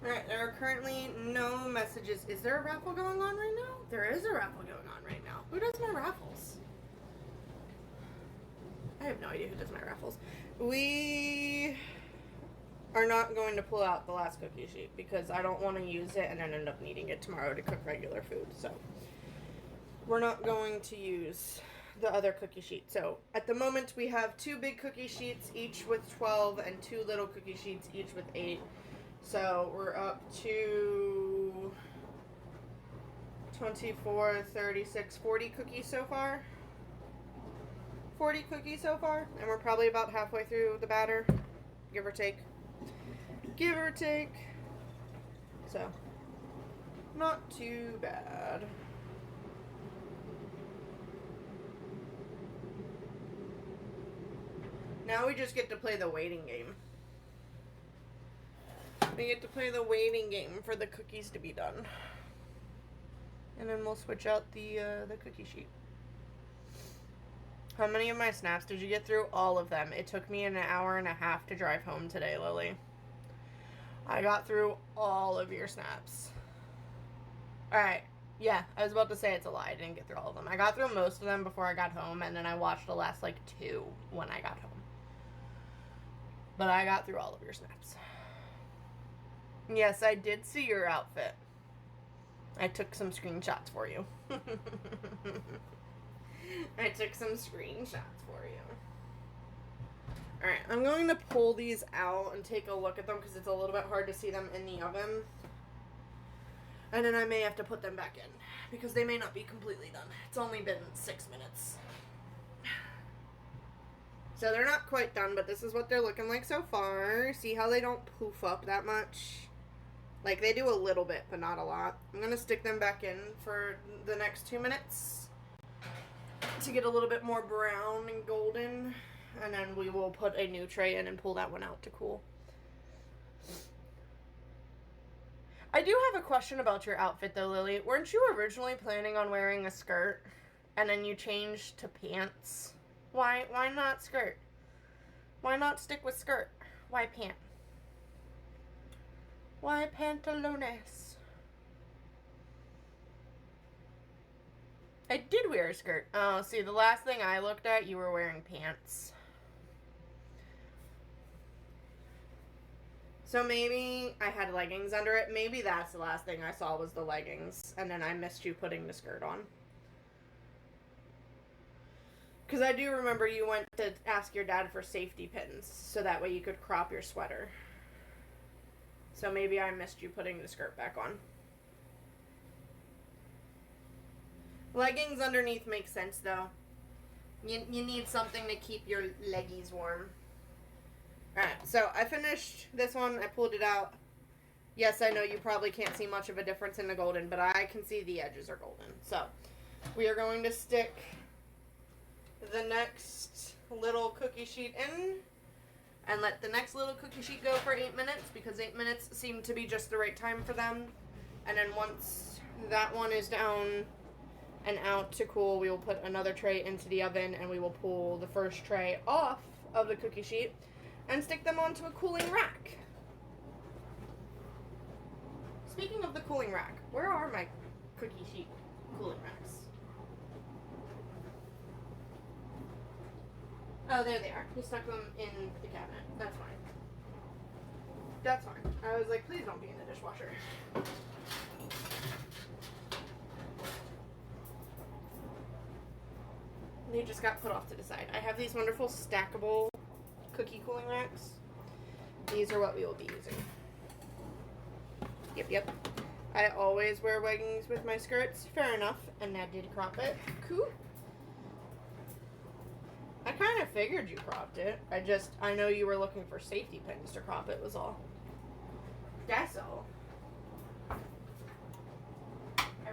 Alright, there are currently no messages. Is there a raffle going on right now? There is a raffle going on right now. Who does my raffles? I have no idea who does my raffles. We are not going to pull out the last cookie sheet because I don't want to use it and then end up needing it tomorrow to cook regular food. So we're not going to use the other cookie sheet. So at the moment we have 2 big cookie sheets, each with 12, and 2 little cookie sheets, each with 8. So we're up to 24, 36, 40 cookies so far. 40 cookies so far, and we're probably about halfway through the batter, give or take. Give or take. So, not too bad. Now we just get to play the waiting game. We get to play the waiting game for the cookies to be done. And then we'll switch out the cookie sheet. How many of my snaps did you get through? All of them. It took me an hour and a half to drive home today, Lily. I got through all of your snaps. Alright. Yeah, I was about to say it's a lie. I didn't get through all of them. I got through most of them before I got home, and then I watched the last, 2 when I got home. But I got through all of your snaps. Yes, I did see your outfit. I took some screenshots for you. I took some screenshots for you. Alright, I'm going to pull these out and take a look at them because it's a little bit hard to see them in the oven. And then I may have to put them back in because they may not be completely done. It's only been 6 minutes. So they're not quite done, but this is what they're looking like so far. See how they don't poof up that much? Like, they do a little bit, but not a lot. I'm going to stick them back in for the next 2 minutes to get a little bit more brown and golden. And then we will put a new tray in and pull that one out to cool. I do have a question about your outfit, though, Lily. Weren't you originally planning on wearing a skirt, and then you changed to pants? Why not skirt? Why not stick with skirt? Why pant? Why pantalones? I did wear a skirt. Oh, see, the last thing I looked at, you were wearing pants. So maybe I had leggings under it. Maybe that's the last thing I saw was the leggings, and then I missed you putting the skirt on. Because I do remember you went to ask your dad for safety pins, so that way you could crop your sweater. So maybe I missed you putting the skirt back on. Leggings underneath makes sense, though. You need something to keep your leggies warm. Alright, so I finished this one. I pulled it out. Yes, I know you probably can't see much of a difference in the golden, but I can see the edges are golden. So, we are going to stick the next little cookie sheet in and let the next little cookie sheet go for 8 minutes because 8 minutes seemed to be just the right time for them. And then once that one is down and out to cool, we will put another tray into the oven and we will pull the first tray off of the cookie sheet and stick them onto a cooling rack. Speaking of the cooling rack, where are my cookie sheet cooling racks? Oh, there they are. You stuck them in the cabinet. That's fine. That's fine. I was like, please don't be in the dishwasher. They just got put off to the side. I have these wonderful stackable cookie cooling racks. These are what we will be using. Yep. I always wear leggings with my skirts. Fair enough. And that did crop it. Cool. I kind of figured you cropped it. I know you were looking for safety pins to crop it was all. That's all. I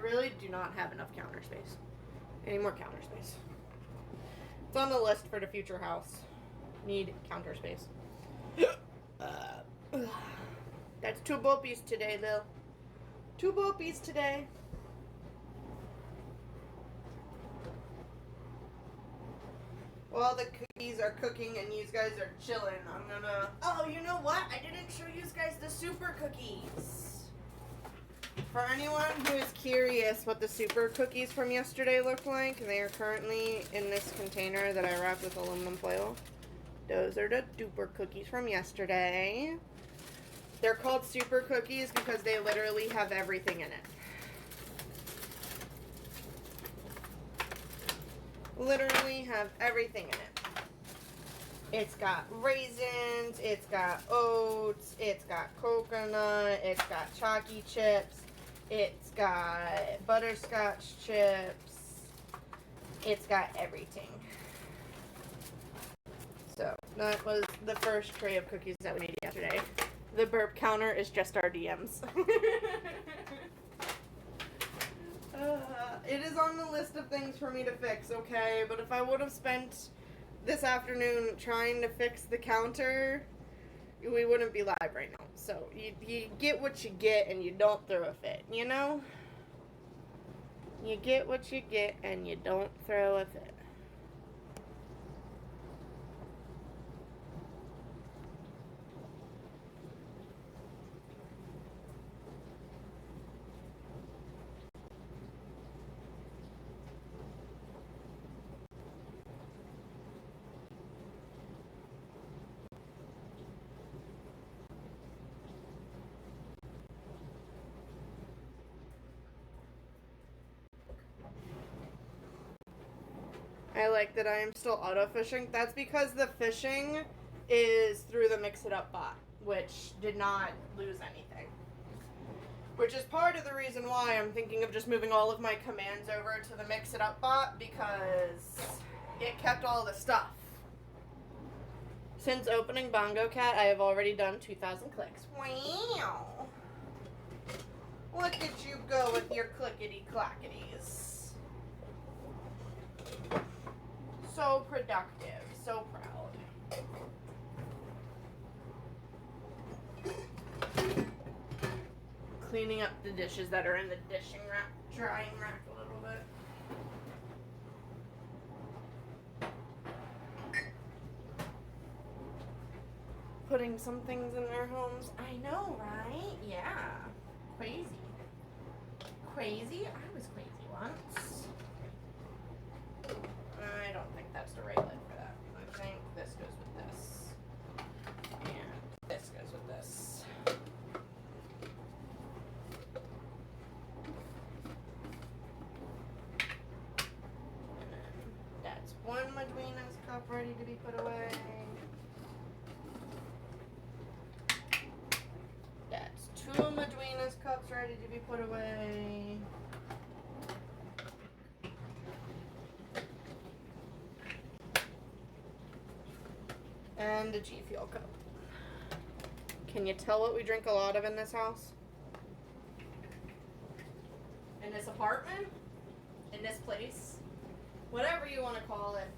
really do not have enough counter space. Any more counter space. It's on the list for the future house. Need counter space. That's 2 burpees today, Lil. 2 burpees today. While the cookies are cooking and you guys are chilling, I'm gonna... Oh, you know what? I didn't show you guys the super cookies. For anyone who is curious what the super cookies from yesterday look like, they are currently in this container that I wrapped with aluminum foil. Those are the duper cookies from yesterday. They're called super cookies because they literally have everything in it. Literally have everything in it. It's got raisins, it's got oats, it's got coconut, it's got chalky chips, it's got butterscotch chips, it's got everything. So, that was the first tray of cookies that we made yesterday. The burp counter is just our DMs. It is on the list of things for me to fix, okay? But if I would have spent this afternoon trying to fix the counter, we wouldn't be live right now. So, you get what you get and you don't throw a fit, you know? You get what you get and you don't throw a fit. I like that I am still auto fishing. That's because the fishing is through the Mix It Up bot, which did not lose anything. Which is part of the reason why I'm thinking of just moving all of my commands over to the Mix It Up bot, because it kept all the stuff. Since opening Bongo Cat, I have already done 2,000 clicks. Wow! Look at you go with your clickety-clackities. So productive, so proud. Cleaning up the dishes that are in the dishing rack, drying rack a little bit. Putting some things in their homes. I know, right? Yeah. Crazy. Crazy? I was crazy once. I don't think that's the right lid for that. I think this goes with this. And this goes with this. And then that's one Madwina's cup ready to be put away. That's two Madwina's cups ready to be put away. And a G Fuel cup. Can you tell what we drink a lot of in this house? In this apartment? In this place? Whatever you want to call it.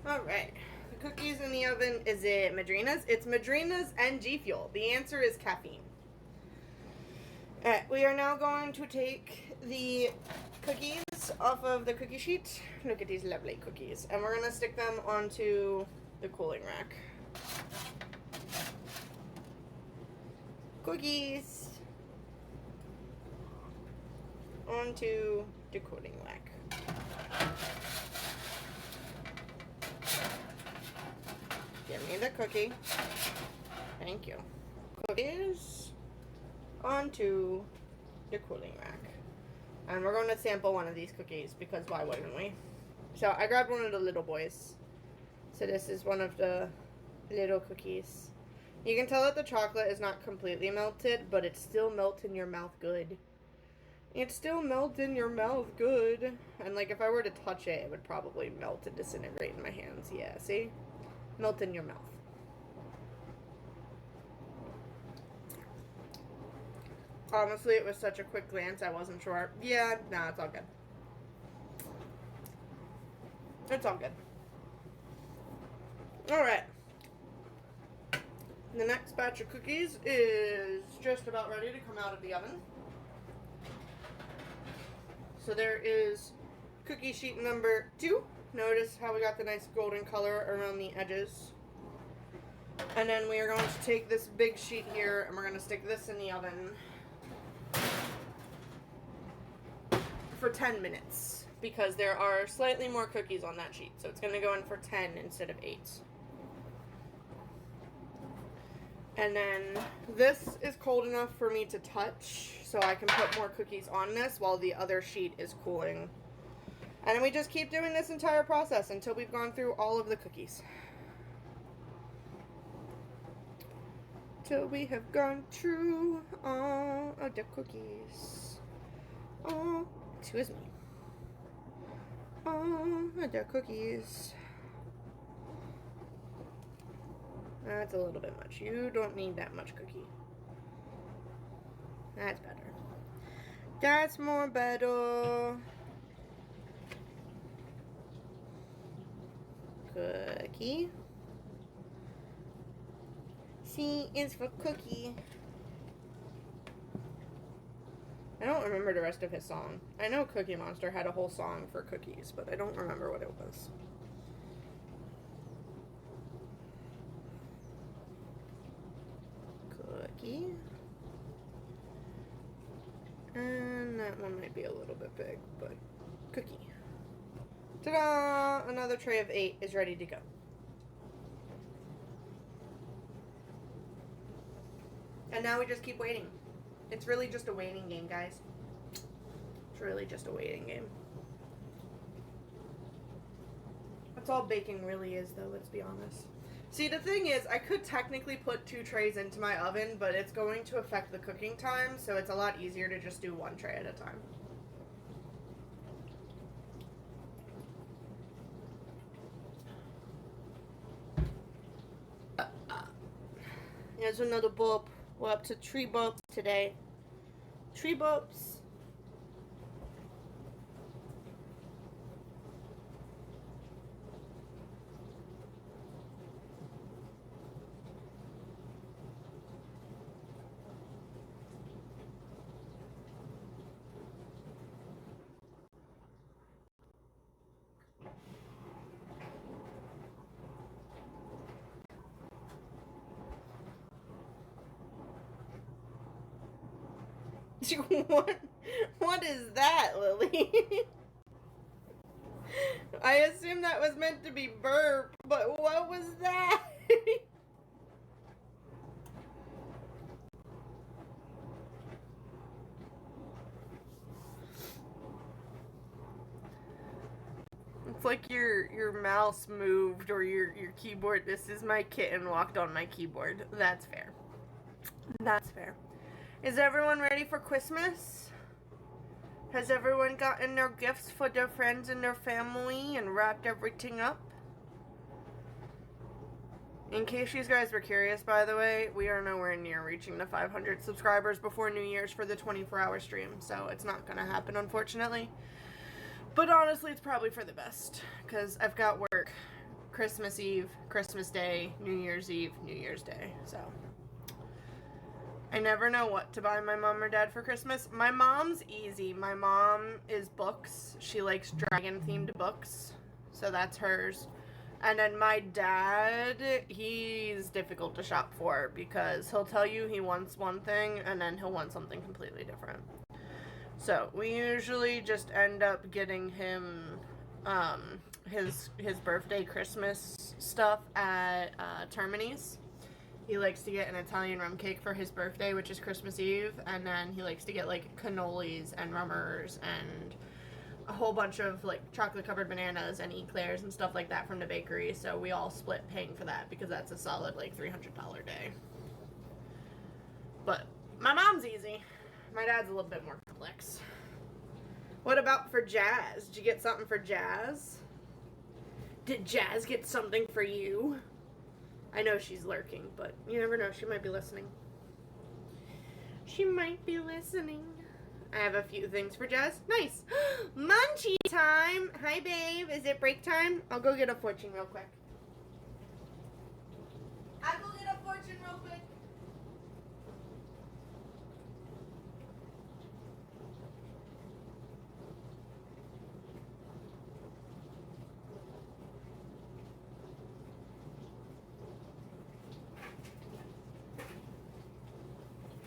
Alright. The cookies in the oven, is it Madrina's? It's Madrina's and G Fuel. The answer is caffeine. Alright, we are now going to take the cookies off of the cookie sheet. Look at these lovely cookies. And we're going to stick them onto the cooling rack. Cookies onto the cooling rack. Give me the cookie. Thank you. Cookies onto the cooling rack. And we're going to sample one of these cookies because why wouldn't we? So I grabbed one of the little boys. So this is one of the little cookies. You can tell that the chocolate is not completely melted, but it still melts in your mouth good. It still melts in your mouth good. And like if I were to touch it, it would probably melt and disintegrate in my hands. Yeah, see? Melt in your mouth. Honestly, it was such a quick glance, I wasn't sure. Yeah, nah, it's all good. It's all good. Alright. The next batch of cookies is just about ready to come out of the oven. So there is cookie sheet number 2. Notice how we got the nice golden color around the edges. And then we are going to take this big sheet here and we're going to stick this in the oven for 10 minutes because there are slightly more cookies on that sheet. So it's going to go in for 10 instead of 8. And then this is cold enough for me to touch so I can put more cookies on this while the other sheet is cooling. And then we just keep doing this entire process until we've gone through all of the cookies. Till we have gone through all of the cookies. Oh, excuse me. All of the cookies. That's a little bit much. You don't need that much cookie. That's better. That's more better. Cookie. C is for cookie. I don't remember the rest of his song. I know Cookie Monster had a whole song for cookies, but I don't remember what it was. Cookie. And that one might be a little bit big, but cookie. Ta-da! Another tray of 8 is ready to go. And now we just keep waiting. It's really just a waiting game, guys. It's really just a waiting game. That's all baking really is, though, let's be honest. See, the thing is, I could technically put 2 trays into my oven, but it's going to affect the cooking time, so it's a lot easier to just do 1 tray at a time. Here's another bulb. We're up to 3 bulbs today. 3 bulbs. What is that, Lily? I assume that was meant to be burp, but what was that? It's like your mouse moved or your keyboard. This is my kitten walked on my keyboard. That's fair. That's fair. Is everyone ready for Christmas? Has everyone gotten their gifts for their friends and their family and wrapped everything up? In case you guys were curious, by the way, we are nowhere near reaching the 500 subscribers before New Year's for the 24-hour stream, so it's not going to happen, unfortunately. But honestly, it's probably for the best, because I've got work Christmas Eve, Christmas Day, New Year's Eve, New Year's Day, so... I never know what to buy my mom or dad for Christmas. My mom's easy. My mom is books. She likes dragon-themed books, so that's hers. And then my dad, he's difficult to shop for because he'll tell you he wants one thing and then he'll want something completely different. So we usually just end up getting him his birthday Christmas stuff at Termini's. He likes to get an Italian rum cake for his birthday, which is Christmas Eve, and then he likes to get, like, cannolis and rummers and a whole bunch of, like, chocolate-covered bananas and eclairs and stuff like that from the bakery, so we all split paying for that because that's a solid, like, $300 day. But my mom's easy. My dad's a little bit more complex. What about for Jazz? Did you get something for Jazz? Did Jazz get something for you? I know she's lurking, but you never know. She might be listening. She might be listening. I have a few things for Jazz. Nice. Munchie time. Hi, babe. Is it break time? I'll go get a fortune real quick. fortune real quick?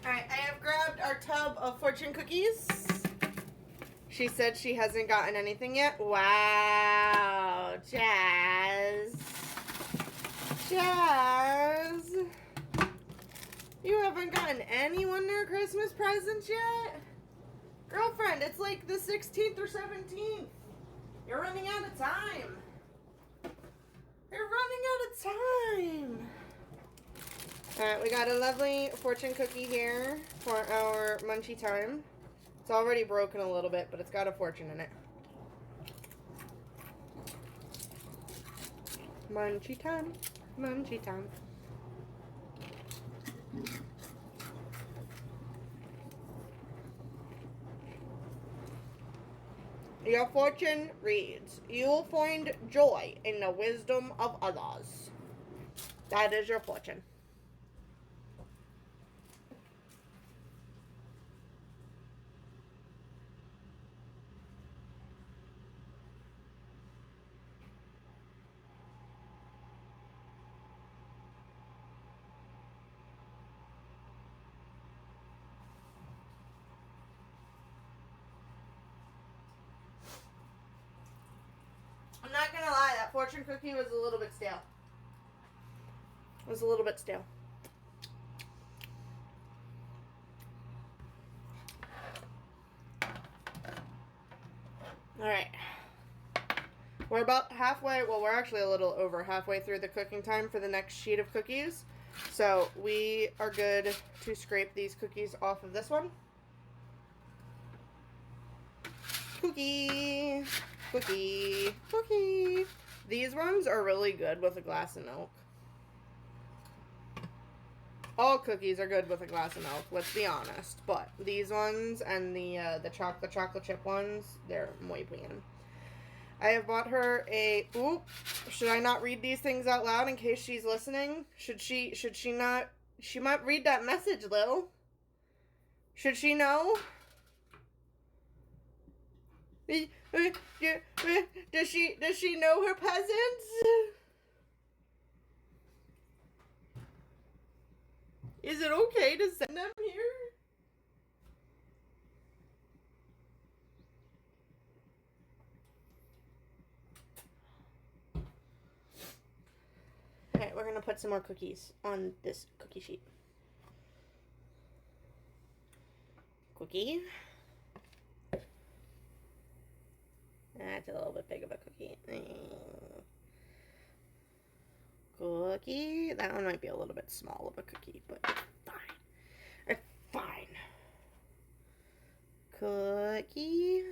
Alright, I have grabbed our tub of fortune cookies. She said she hasn't gotten anything yet. Wow, Jazz. Jazz. You haven't gotten anyone their Christmas presents yet? Girlfriend, it's like the 16th or 17th. You're running out of time. You're running out of time. Alright, we got a lovely fortune cookie here for our munchie time. It's already broken a little bit, but it's got a fortune in it. Munchie time. Munchie time. Your fortune reads, you will find joy in the wisdom of others. That is your fortune. I'm not gonna lie, that fortune cookie was a little bit stale. It was a little bit stale. Alright. We're about halfway, well, we're actually a little over halfway through the cooking time for the next sheet of cookies. So we are good to scrape these cookies off of this one. Cookie. Cookie. Cookie. These ones are really good with a glass of milk. All cookies are good with a glass of milk, let's be honest. But these ones and the chocolate chip ones, they're muy bien. I have bought her a, oop, should I not read these things out loud in case she's listening? Should she not, she might read that message, Lil. Should she know? Does she know her peasants? Is it okay to send them here? Alright, we're gonna put some more cookies on this cookie sheet. Cookie. That's a little bit big of a cookie. Cookie. That one might be a little bit small of a cookie, but it's fine. It's fine. Cookie.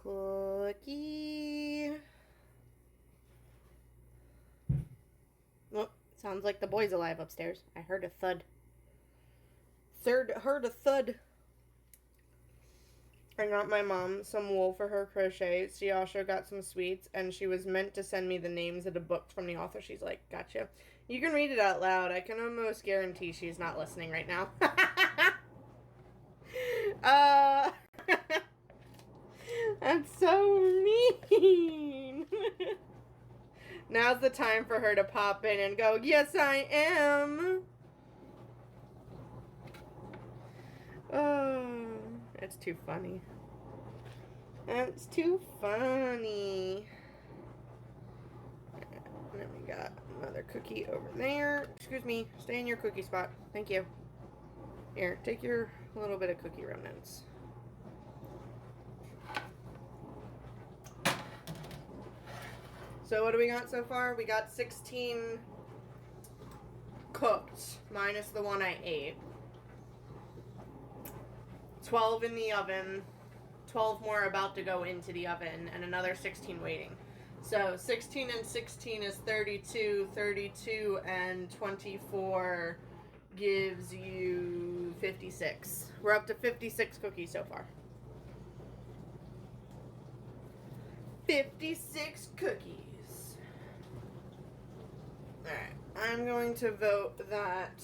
Cookie. Oh, sounds like the boy's alive upstairs. I heard a thud. Heard a thud. I got my mom some wool for her crochet. She also got some sweets, and she was meant to send me the names of the books from the author. She's like, gotcha. You can read it out loud. I can almost guarantee she's not listening right now. That's so mean. Now's the time for her to pop in and go, yes, I am. Oh, it's too funny. That's too funny. And then we got another cookie over there. Excuse me, stay in your cookie spot. Thank you. Here, take your little bit of cookie remnants. So what do we got so far? We got 16 cooked, minus the one I ate. 12 in the oven, 12 more about to go into the oven, and another 16 waiting. So 16 and 16 is 32, 32 and 24 gives you 56. We're up to 56 cookies so far. 56 cookies. Alright, I'm going to vote that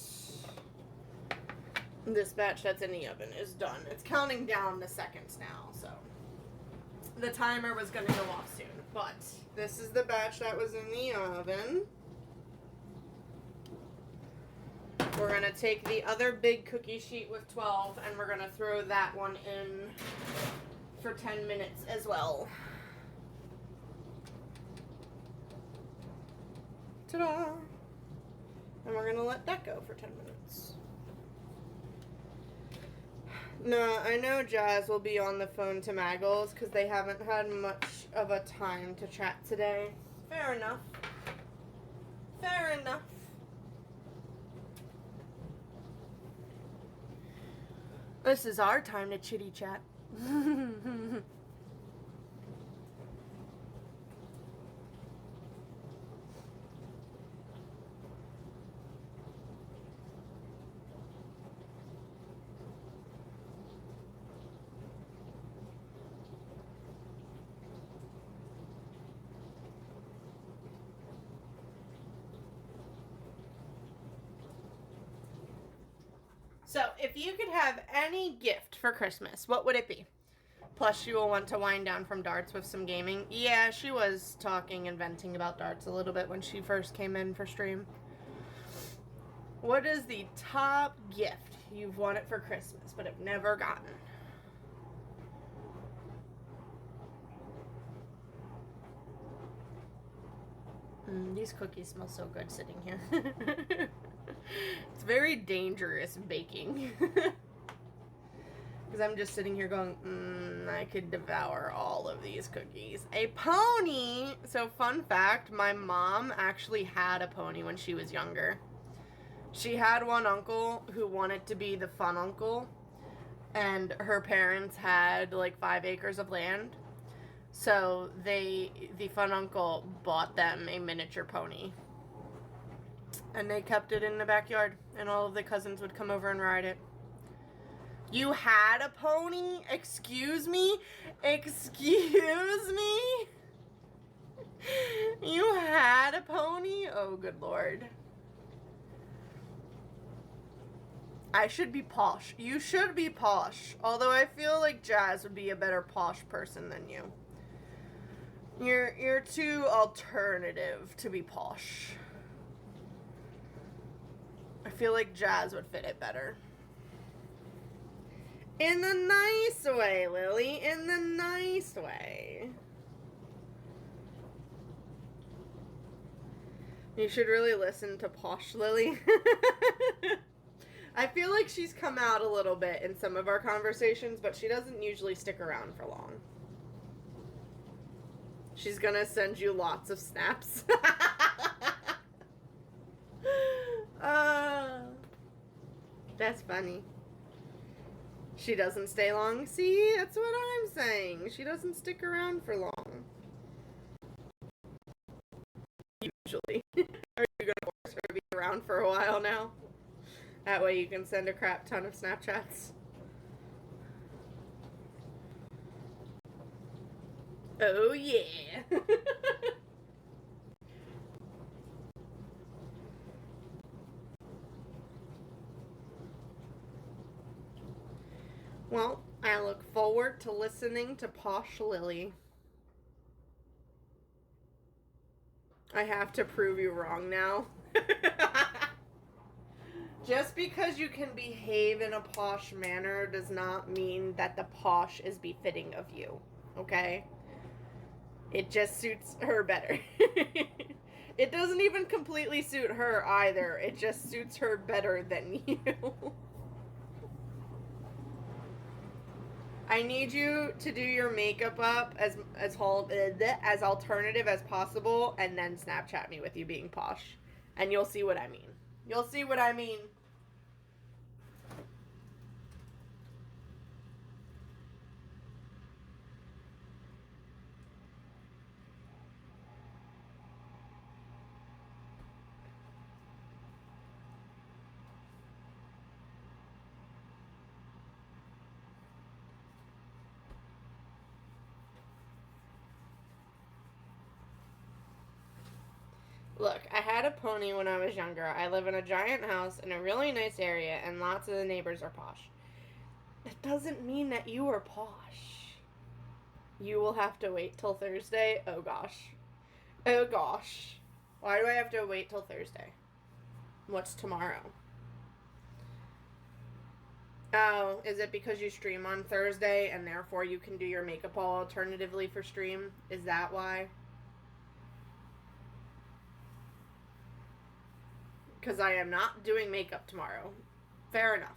this batch that's in the oven is done. It's counting down the seconds now, so the timer was going to go off soon. But this is the batch that was in the oven. We're going to take the other big cookie sheet with 12 and we're going to throw that one in for 10 minutes as well. Ta-da! And we're going to let that go for 10 minutes. No, I know Jazz will be on the phone to Maggles because they haven't had much of a time to chat today. Fair enough. Fair enough. This is our time to chitty chat. So, if you could have any gift for Christmas, what would it be? Plus, she will want to wind down from darts with some gaming. Yeah, she was talking and venting about darts a little bit when she first came in for stream. What is the top gift you've wanted for Christmas but have never gotten? These cookies smell so good sitting here. It's very dangerous baking. Because I'm just sitting here going, I could devour all of these cookies. A pony! So fun fact, my mom actually had a pony when she was younger. She had one uncle who wanted to be the fun uncle. And her parents had like 5 acres of land. So the fun uncle bought them a miniature pony. And they kept it in the backyard. And all of the cousins would come over and ride it. You had a pony? Excuse me? Excuse me? You had a pony? Oh, good lord. I should be posh. You should be posh. Although I feel like Jazz would be a better posh person than you. You're too alternative to be posh. I feel like Jazz would fit it better. In the nice way, Lily. In the nice way. You should really listen to Posh Lily. I feel like she's come out a little bit in some of our conversations, but she doesn't usually stick around for long. She's gonna send you lots of snaps. That's funny. She doesn't stay long. See, that's what I'm saying. She doesn't stick around for long. Usually. Are you gonna force her to be around for a while now? That way you can send a crap ton of Snapchats. Oh yeah. Well, I look forward to listening to Posh Lily. I have to prove you wrong now. Just because you can behave in a posh manner does not mean that the posh is befitting of you, okay? It just suits her better. It doesn't even completely suit her either. It just suits her better than you. I need you to do your makeup up as alternative as possible, and then Snapchat me with you being posh, and you'll see what I mean. You'll see what I mean. Look, I had a pony when I was younger. I live in a giant house in a really nice area, and lots of the neighbors are posh. That doesn't mean that you are posh. You will have to wait till Thursday. Oh gosh. Oh gosh. Why do I have to wait till Thursday? What's tomorrow? Oh, is it because you stream on Thursday and therefore you can do your makeup all alternatively for stream? Is that why? Because I am not doing makeup tomorrow. Fair enough.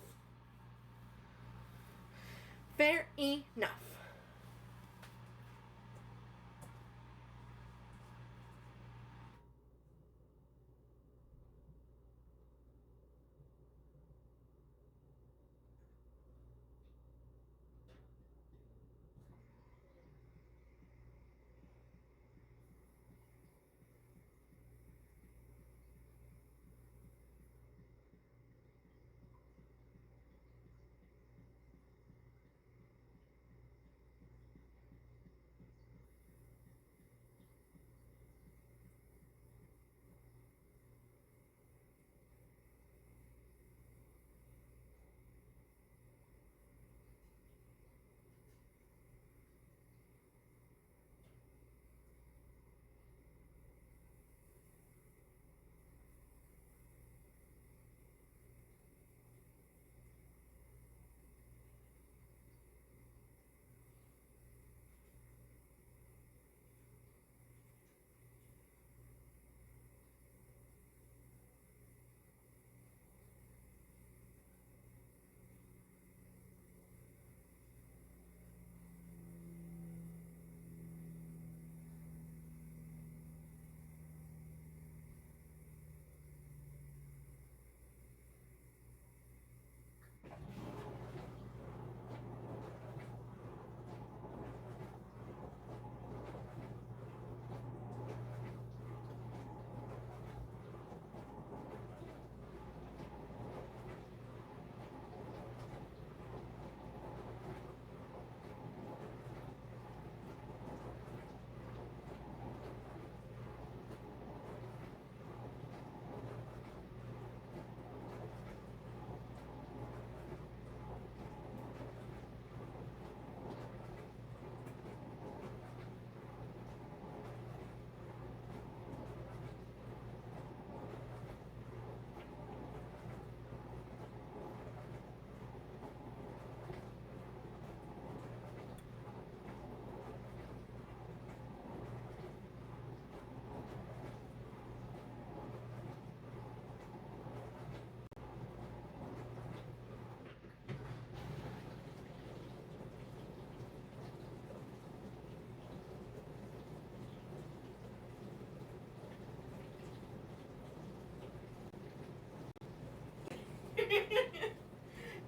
Fair enough.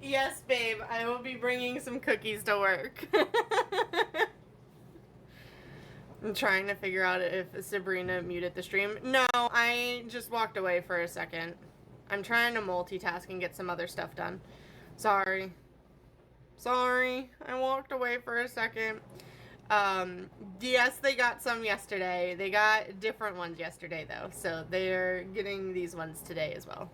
Yes, babe, I will be bringing some cookies to work. I'm trying to figure out if Sabrina muted the stream. No, I just walked away for a second. I'm trying to multitask and get some other stuff done. Sorry. Sorry, I walked away for a second. Yes, they got some yesterday. They got different ones yesterday, though. So they're getting these ones today as well.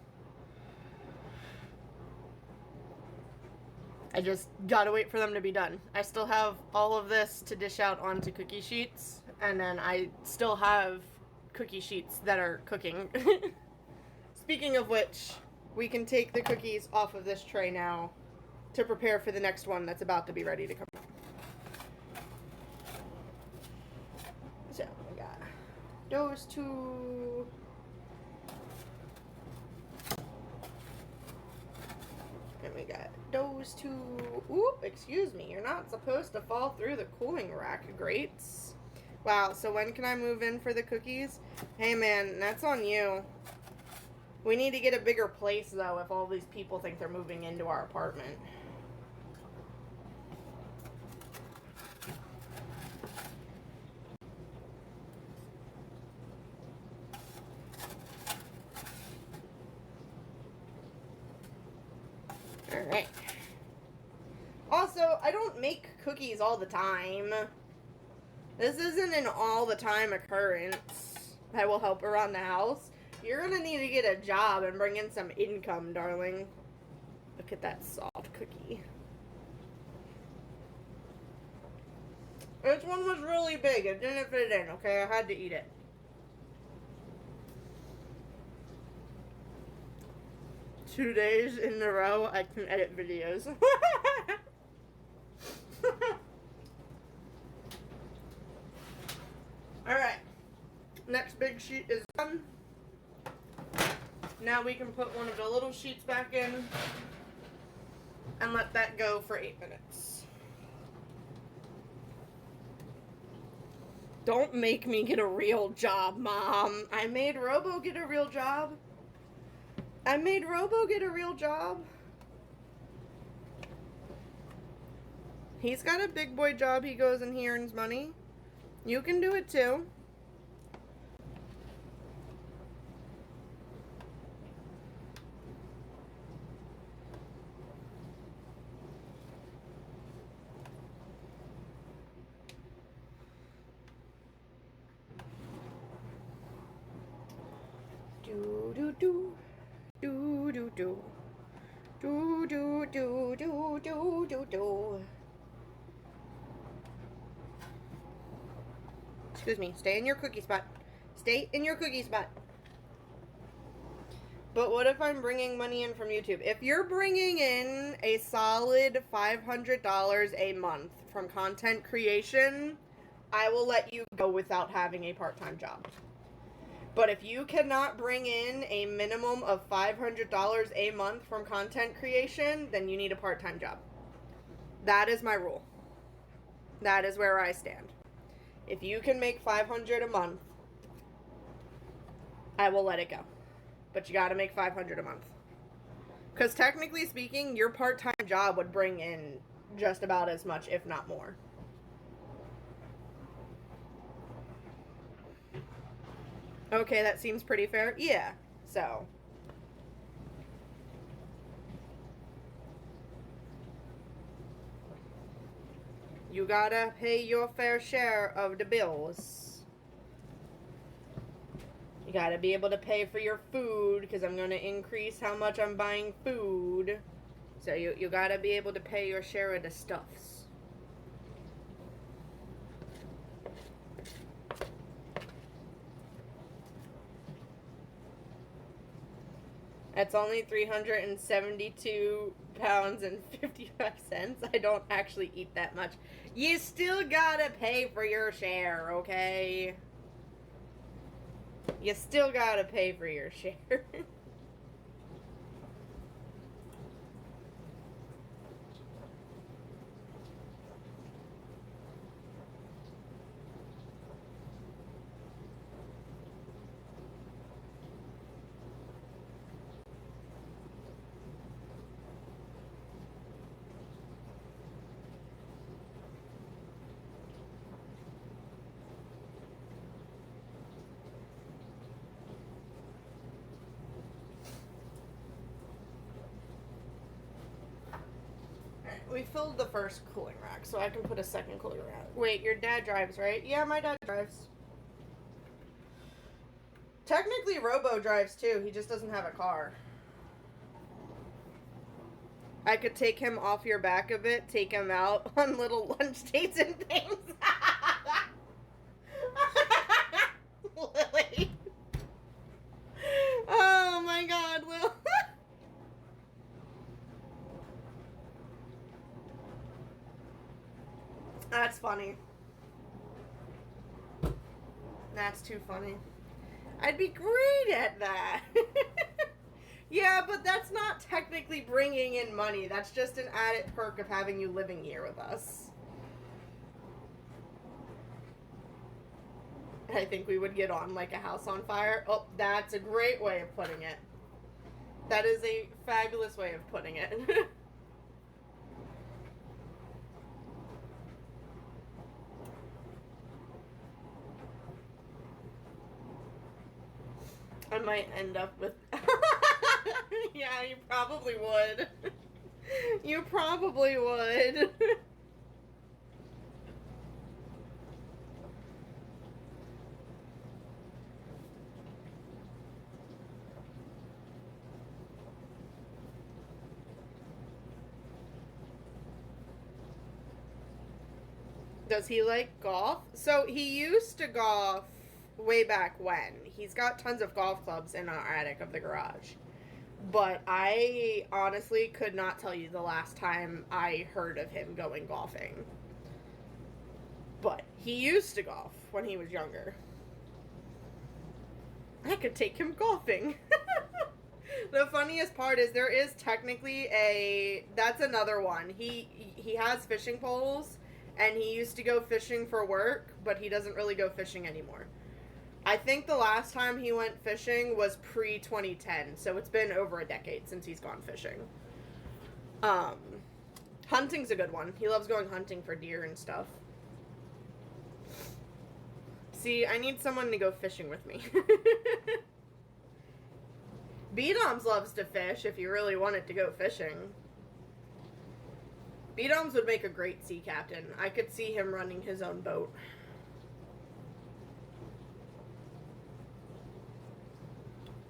I just gotta wait for them to be done. I still have all of this to dish out onto cookie sheets, and then I still have cookie sheets that are cooking. Speaking of which, we can take the cookies off of this tray now to prepare for the next one that's about to be ready to come out. So, we got those two. And we got those two. Oop, excuse me. You're not supposed to fall through the cooling rack grates. Wow, so when can I move in for the cookies? Hey, man, that's on you. We need to get a bigger place, though, if all these people think they're moving into our apartment. Alright. Also, I don't make cookies all the time. This isn't an all the time occurrence. I will help around the house. You're gonna need to get a job and bring in some income, darling. Look at that soft cookie. This one was really big. It didn't fit in, okay? I had to eat it. Two days in a row, I can edit videos. Alright. Next big sheet is done. Now we can put one of the little sheets back in and let that go for 8 minutes. Don't make me get a real job, Mom. I made Robo get a real job. I made Robo get a real job. He's got a big boy job. He goes and he earns money. You can do it too. Do do do do do do do do do do do do do. Excuse me. Stay in your cookie spot. Stay in your cookie spot. But what if I'm bringing money in from YouTube? If you're bringing in a solid $500 a month from content creation, I will let you go without having a part-time job. But if you cannot bring in a minimum of $500 a month from content creation, then you need a part-time job. That is my rule. That is where I stand. If you can make $500 a month, I will let it go. But you gotta make $500 a month. Because technically speaking, your part-time job would bring in just about as much, if not more. Okay, that seems pretty fair. Yeah, so. You gotta pay your fair share of the bills. You gotta be able to pay for your food, because I'm gonna increase how much I'm buying food. So you gotta be able to pay your share of the stuffs. That's only 372 pounds and 55 cents. I don't actually eat that much. You still gotta pay for your share, okay? You still gotta pay for your share. We filled the first cooling rack, so I can put a second cooling rack. Wait, your dad drives, right? Yeah, my dad drives. Technically, Robo drives too. He just doesn't have a car. I could take him off your back a bit, take him out on little lunch dates and things. Lily. Oh my god, Lil. That's funny. That's too funny. I'd be great at that. Yeah, but that's not technically bringing in money. That's just an added perk of having you living here with us. I think we would get on like a house on fire. Oh, that's a great way of putting it. That is a fabulous way of putting it. I might end up with... Yeah, you probably would. You probably would. Does he like golf? So he used to golf way back when. He's got tons of golf clubs in our attic of the garage. But I honestly could not tell you the last time I heard of him going golfing. But he used to golf when he was younger. I could take him golfing. The funniest part is there is technically that's another one. He has fishing poles, and he used to go fishing for work, but he doesn't really go fishing anymore. I think the last time he went fishing was pre-2010, so it's been over a decade since he's gone fishing. Hunting's a good one. He loves going hunting for deer and stuff. See, I need someone to go fishing with me. B-Doms loves to fish if you really wanted to go fishing. B-Doms would make a great sea captain. I could see him running his own boat.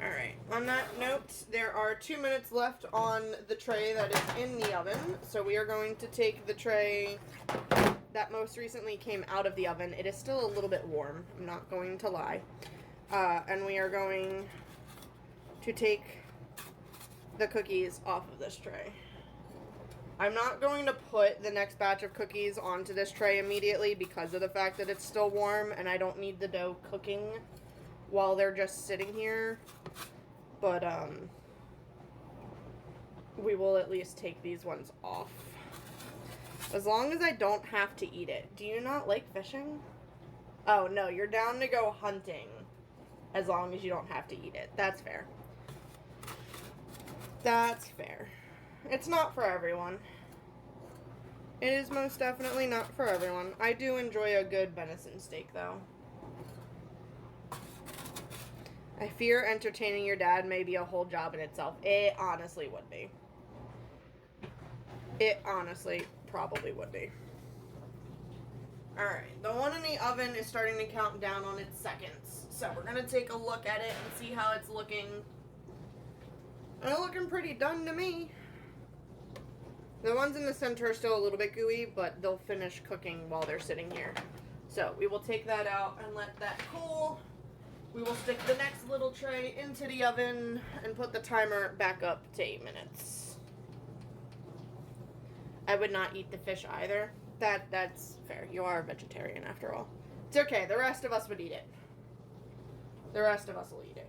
Alright, on that note, there are 2 minutes left on the tray that is in the oven. So we are going to take the tray that most recently came out of the oven. It is still a little bit warm, I'm not going to lie. And we are going to take the cookies off of this tray. I'm not going to put the next batch of cookies onto this tray immediately because of the fact that it's still warm and I don't need the dough cooking while they're just sitting here. But, we will at least take these ones off. As long as I don't have to eat it. Do you not like fishing? Oh, no, you're down to go hunting. As long as you don't have to eat it. That's fair. That's fair. It's not for everyone. It is most definitely not for everyone. I do enjoy a good venison steak, though. I fear entertaining your dad may be a whole job in itself. It honestly would be. It honestly probably would be. Alright, the one in the oven is starting to count down on its seconds. So we're going to take a look at it and see how it's looking. It's looking pretty done to me. The ones in the center are still a little bit gooey, but they'll finish cooking while they're sitting here. So we will take that out and let that cool. We will stick the next little tray into the oven and put the timer back up to 8 minutes. I would not eat the fish either. That's fair. You are a vegetarian after all. It's okay. The rest of us would eat it. The rest of us will eat it.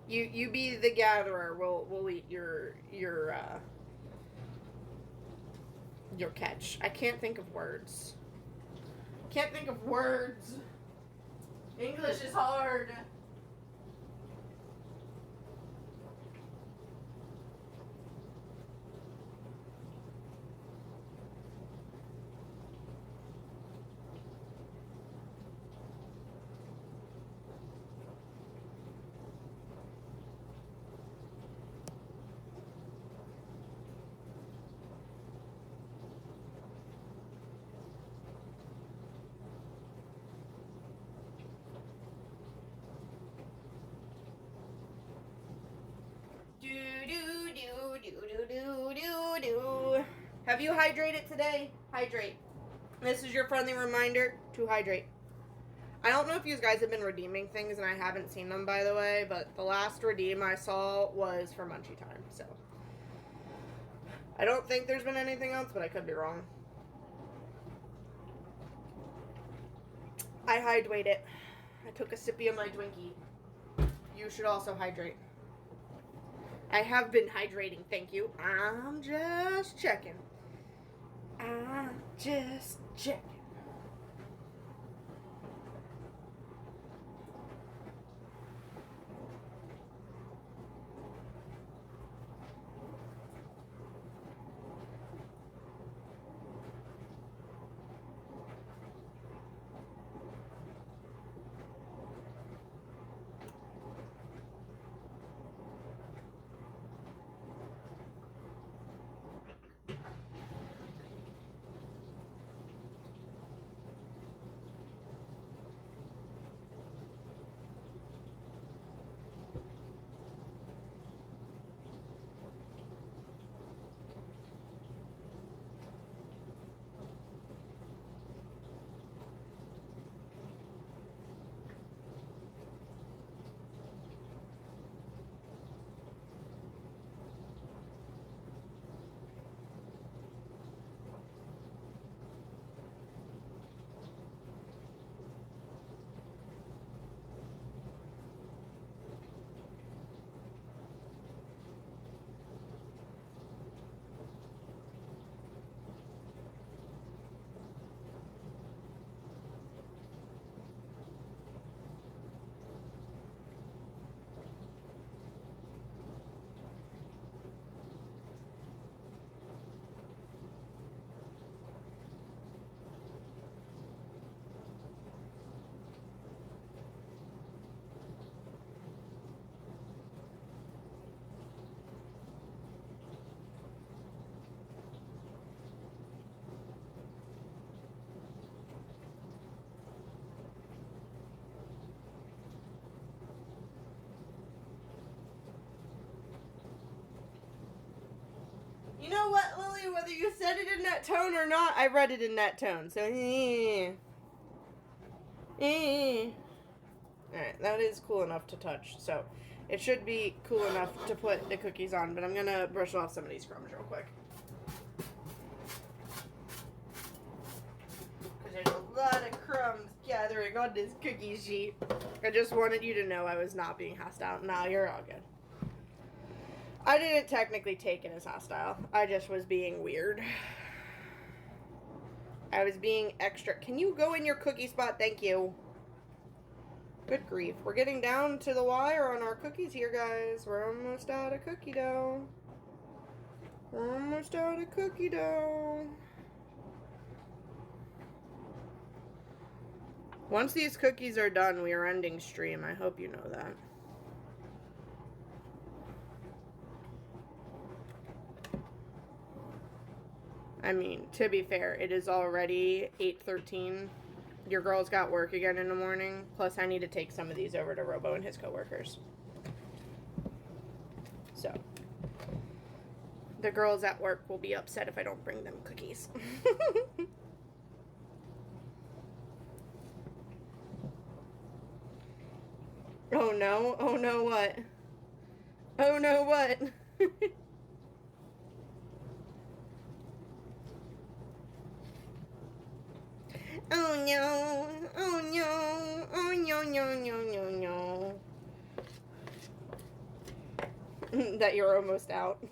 You be the gatherer. We'll eat your catch. I can't think of words. Can't think of words. English is hard. Have you hydrated today? Hydrate. This is your friendly reminder to hydrate. I don't know if you guys have been redeeming things and I haven't seen them, by the way, but the last redeem I saw was for Munchie Time, so. I don't think there's been anything else, but I could be wrong. I hydrated. I took a sippy of my Twinkie. You should also hydrate. I have been hydrating, thank you. I'm just checking. I'm just checking. know what, Lily? Whether you said it in that tone or not, I read it in that tone. So, Alright, that is cool enough to touch. So, it should be cool enough to put the cookies on. But I'm going to brush off some of these crumbs real quick. Because there's a lot of crumbs gathering on this cookie sheet. I just wanted you to know I was not being hostile. No, you're all good. I didn't technically take it as hostile. I just was being weird. I was being extra. Can you go in your cookie spot? Thank you. Good grief. We're getting down to the wire on our cookies here, guys. We're almost out of cookie dough. We're almost out of cookie dough. Once these cookies are done, we are ending stream. I hope you know that. I mean, to be fair, it is already 8:13. Your girl's got work again in the morning. Plus, I need to take some of these over to Robo and his coworkers. So, the girls at work will be upset if I don't bring them cookies. Oh no, oh no what? Oh no what? Oh no, oh no, oh no, no, no, no, no. That you're almost out.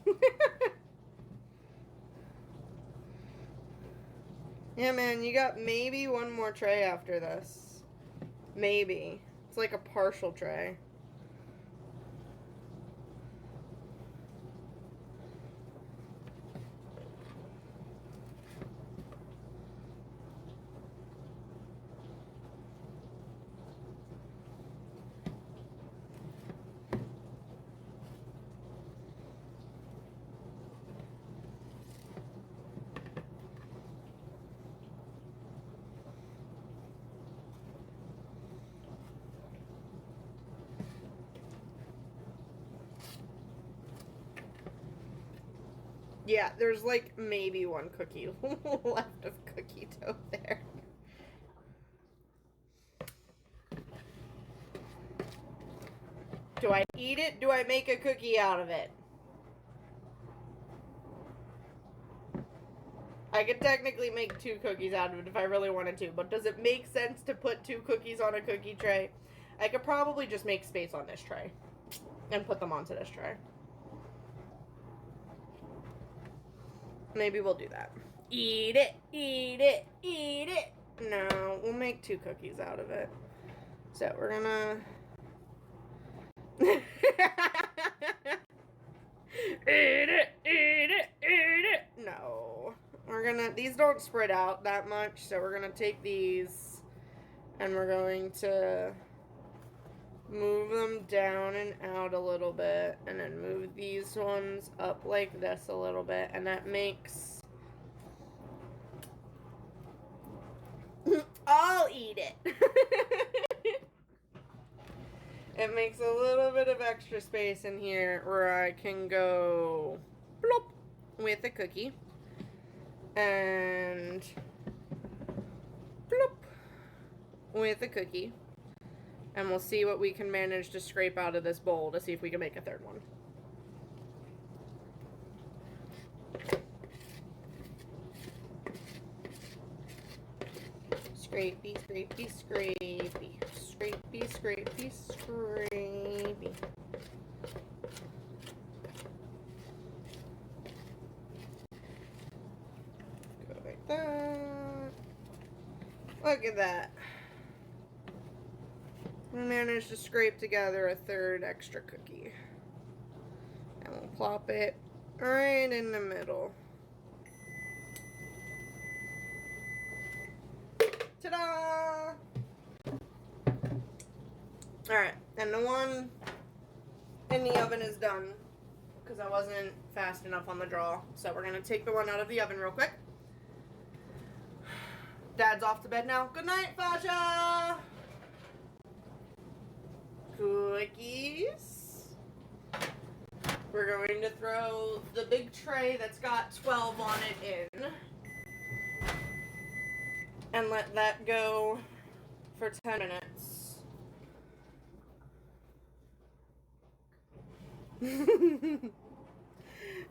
Yeah, man, you got maybe one more tray after this. Maybe. It's like a partial tray. Yeah, there's like maybe one cookie left of cookie dough there. Do I eat it? Do I make a cookie out of it? I could technically make 2 cookies out of it if I really wanted to, but does it make sense to put 2 cookies on a cookie tray? I could probably just make space on this tray and put them onto this tray. Maybe we'll do that. Eat it, eat it, eat it. No, we'll make 2 cookies out of it. So we're gonna... Eat it, eat it, eat it. No. We're gonna... These don't spread out that much, so we're gonna take these and we're going to move them down and out a little bit, and then move these ones up like this a little bit, and that makes... I'll eat it! It makes a little bit of extra space in here where I can go plop with a cookie, and plop with a cookie. And we'll see what we can manage to scrape out of this bowl to see if we can make a third one. Scrapey, scrapey, scrapey. Scrapey, scrapey, scrapey. Go like that. Look at that. We managed to scrape together a third extra cookie. And we'll plop it right in the middle. Ta-da! Alright, and the one in the oven is done because I wasn't fast enough on the draw. So we're going to take the one out of the oven real quick. Dad's off to bed now. Good night, Fasha! Cookies. We're going to throw the big tray that's got 12 on it in. And let that go for 10 minutes.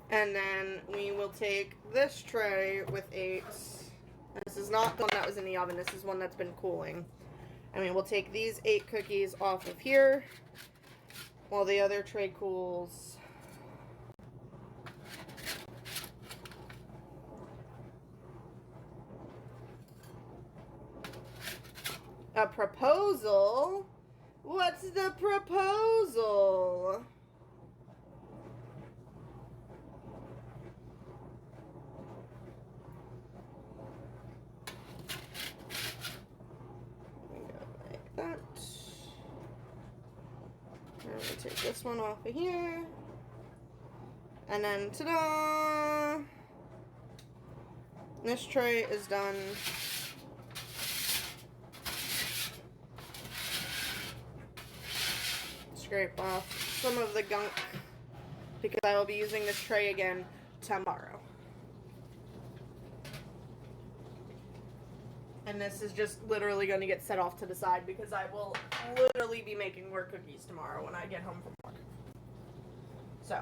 And then we will take this tray with 8. This is not the one that was in the oven. This is one that's been cooling. And we will take these 8 cookies off of here while the other tray cools. A proposal? What's the proposal? Like that. And we take this one off of here. And then, ta-da! This tray is done. Scrape off some of the gunk because I will be using this tray again tomorrow. And this is just literally going to get set off to the side because I will literally be making more cookies tomorrow when I get home from work. So.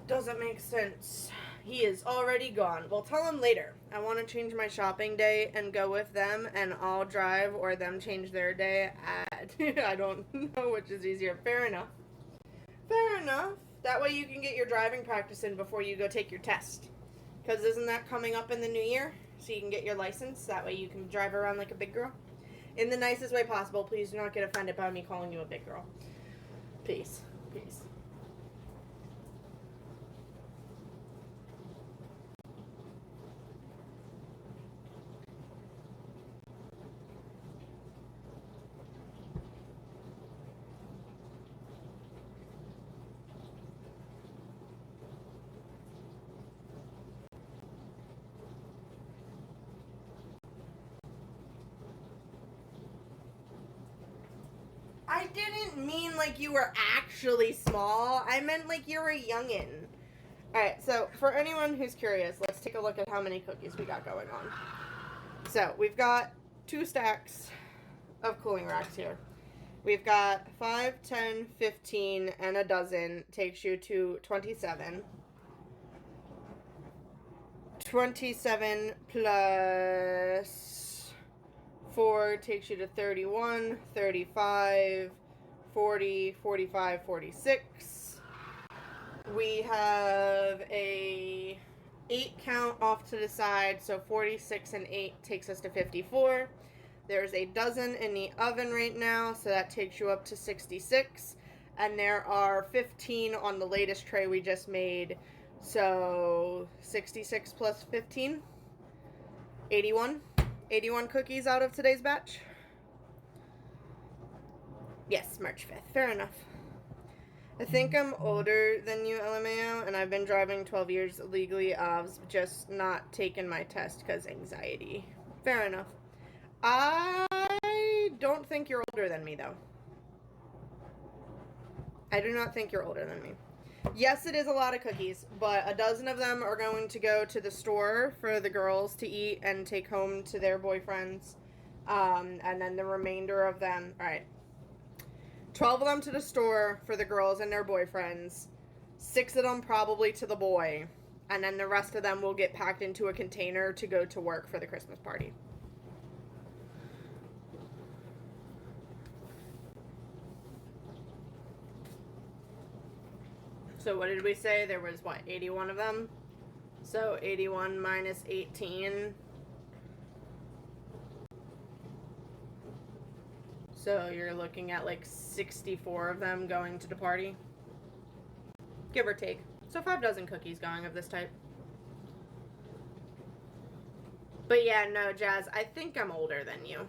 Doesn't make sense. He is already gone. Well, tell him later. I want to change my shopping day and go with them, and I'll drive or them change their day at... I don't know which is easier. Fair enough. Fair enough. That way you can get your driving practice in before you go take your test. Because isn't that coming up in the new year? So you can get your license. That way you can drive around like a big girl. In the nicest way possible. Please do not get offended by me calling you a big girl. Peace. Peace. I didn't mean like you were actually small. I meant like you were a youngin'. Alright, so for anyone who's curious, let's take a look at how many cookies we got going on. So, we've got 2 stacks of cooling racks here. We've got 5, 10, 15, and a dozen. Takes you to 27. 27 plus 4 takes you to 31, 35, 40, 45, 46. We have a 8 count off to the side, so 46 and 8 takes us to 54. There's a dozen in the oven right now, so that takes you up to 66. And there are 15 on the latest tray we just made, so 66 plus 15, 81. 81 cookies out of today's batch. Yes, March 5th. Fair enough. I think I'm older than you, LMAO, and I've been driving 12 years legally. I've just not taken my test because anxiety. Fair enough. I don't think you're older than me, though. I do not think you're older than me. Yes, it is a lot of cookies, but a dozen of them are going to go to the store for the girls to eat and take home to their boyfriends. And then the remainder of them, alright. 12 of them to the store for the girls and their boyfriends. 6 of them probably to the boy. And then the rest of them will get packed into a container to go to work for the Christmas party. So what did we say? There was, what, 81 of them? So 81 minus 18. So you're looking at like 64 of them going to the party. Give or take. So 5 dozen cookies going of this type. But yeah, no, Jazz, I think I'm older than you.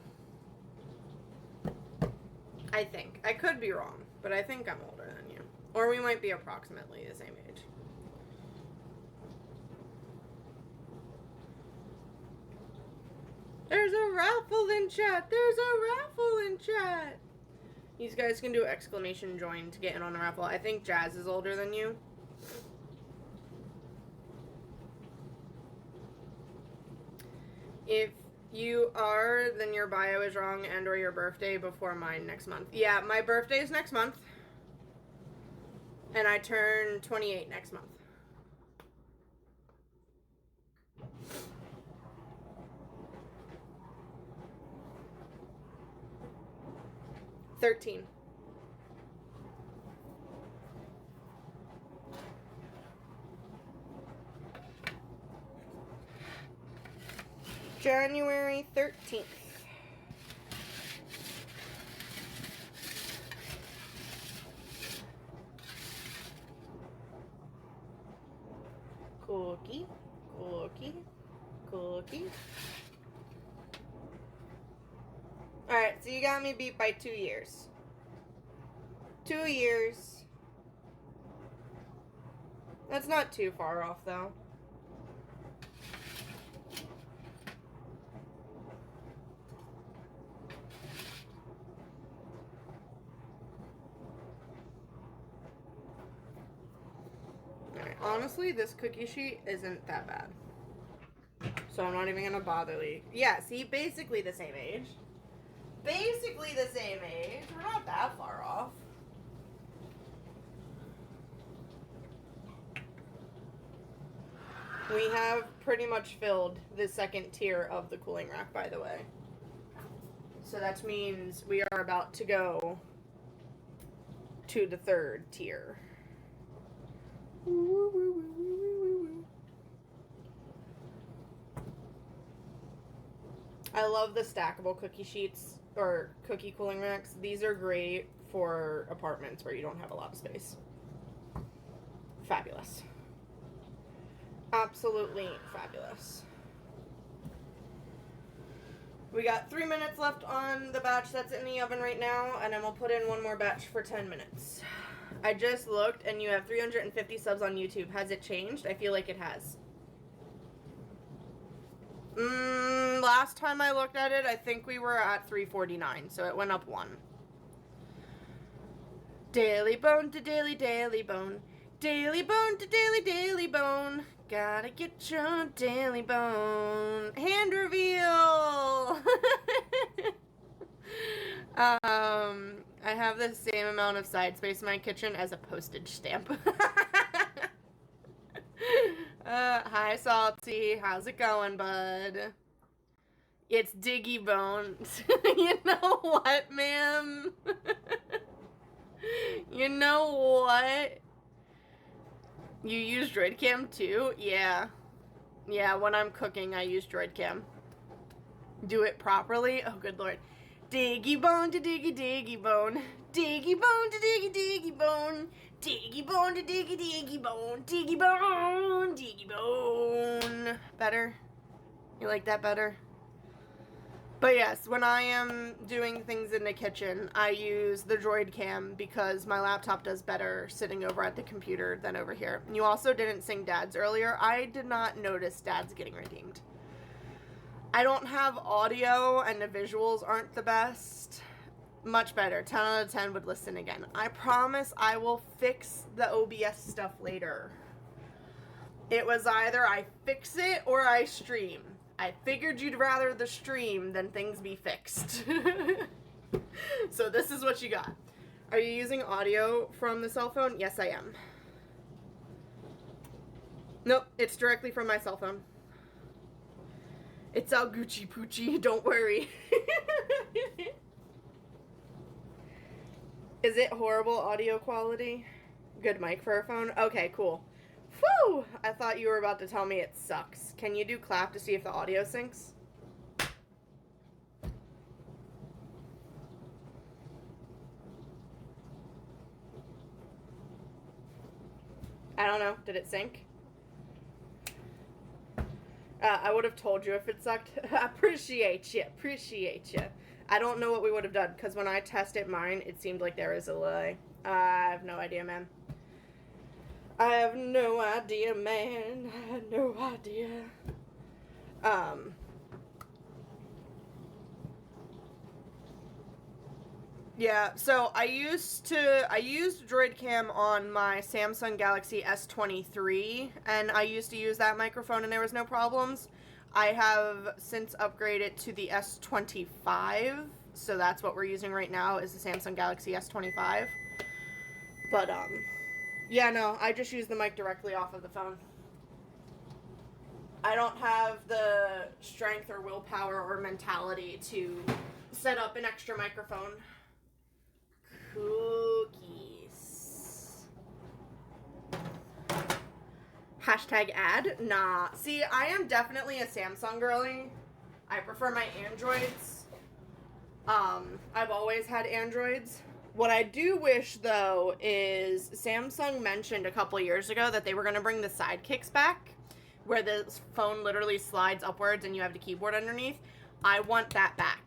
I think. I could be wrong, but I think I'm older than you. Or we might be approximately the same age. There's a raffle in chat. There's a raffle in chat. You guys can do exclamation join to get in on the raffle. I think Jazz is older than you. If you are, then your bio is wrong and or your birthday before mine next month. Yeah, my birthday is next month. And I turn 28 next month. $13. January 13th. Cookie, cookie, cookie. Alright, so you got me beat by 2 years. 2 years. That's not too far off, though. Alright, honestly, this cookie sheet isn't that bad. So I'm not even gonna bother you. Yeah, see, basically the same age. Basically the same age. We're not that far off. We have pretty much filled the second tier of the cooling rack, by the way. So that means we are about to go to the third tier. I love the stackable cookie sheets or cookie cooling racks. These are great for apartments where you don't have a lot of space. Fabulous. Absolutely fabulous. We got 3 minutes left on the batch that's in the oven right now, and then we'll put in one more batch for 10 minutes. I just looked, and you have 350 subs on YouTube. Has it changed? I feel like it has. Last time I looked at it, I think we were at 349, so it went up 1. Daily bone to daily, daily bone. Daily bone to daily, daily bone. Gotta get your daily bone. Hand reveal! I have the same amount of side space in my kitchen as a postage stamp. Hi, Salty. How's it going, bud? It's Diggy Bones. You know what, ma'am? You know what? You use DroidCam too? Yeah. Yeah, when I'm cooking, I use DroidCam. Do it properly? Oh, good lord. Diggy bone to diggy diggy bone. Diggy bone to diggy diggy bone. Diggy bone to diggy diggy bone. Diggy bone, diggy bone. Better? You like that better? But yes, when I am doing things in the kitchen, I use the DroidCam because my laptop does better sitting over at the computer than over here. You also didn't sing Dads earlier. I did not notice Dads getting redeemed. I don't have audio and the visuals aren't the best. Much better. 10 out of 10 would listen again. I promise I will fix the OBS stuff later. It was either I fix it or I stream. I figured you'd rather the stream than things be fixed. So this is what you got. Are you using audio from the cell phone? Yes, I am. Nope, it's directly from my cell phone. It's all Gucci Poochie, don't worry. Is it horrible audio quality? Good mic for a phone? Okay, cool. Whew! I thought you were about to tell me it sucks. Can you do clap to see if the audio syncs? I don't know. Did it sync? I would have told you if it sucked. Appreciate you. Appreciate you. I don't know what we would have done, because when I tested mine, it seemed like there was a delay. I have no idea, man. I have no idea, man. I have no idea. Yeah, so I used Droid Cam on my Samsung Galaxy S23, and I used to use that microphone and there was no problems. I have since upgraded to the S25, so that's what we're using right now is the Samsung Galaxy S25. But, yeah, no, I just use the mic directly off of the phone. I don't have the strength or willpower or mentality to set up an extra microphone. Cookies. Hashtag ad? Nah. See, I am definitely a Samsung girly. I prefer my Androids. I've always had Androids. What I do wish, though, is Samsung mentioned a couple years ago that they were going to bring the sidekicks back, where the phone literally slides upwards and you have the keyboard underneath. I want that back.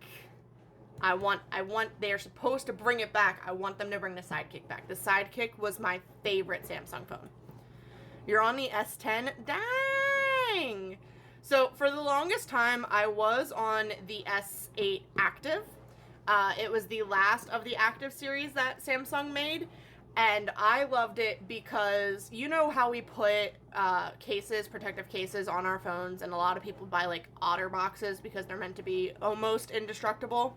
They're supposed to bring it back. I want them to bring the Sidekick back. The Sidekick was my favorite Samsung phone. You're on the S10? Dang! So, for the longest time, I was on the S8 Active. It was the last of the Active series that Samsung made, and I loved it because you know how we put protective cases on our phones, and a lot of people buy, like, Otter boxes because they're meant to be almost indestructible.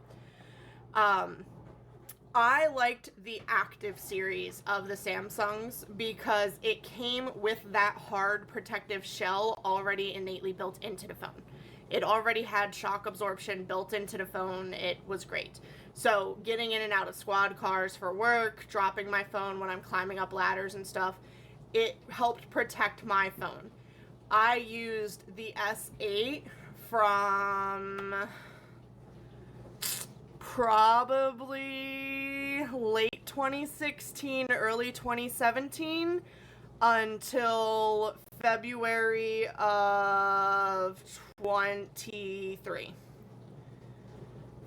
I liked the Active series of the Samsungs because it came with that hard protective shell already innately built into the phone. It already had shock absorption built into the phone. It was great. So getting in and out of squad cars for work, dropping my phone when I'm climbing up ladders and stuff, it helped protect my phone. I used the S8 from probably late 2016, early 2017 until February of 23.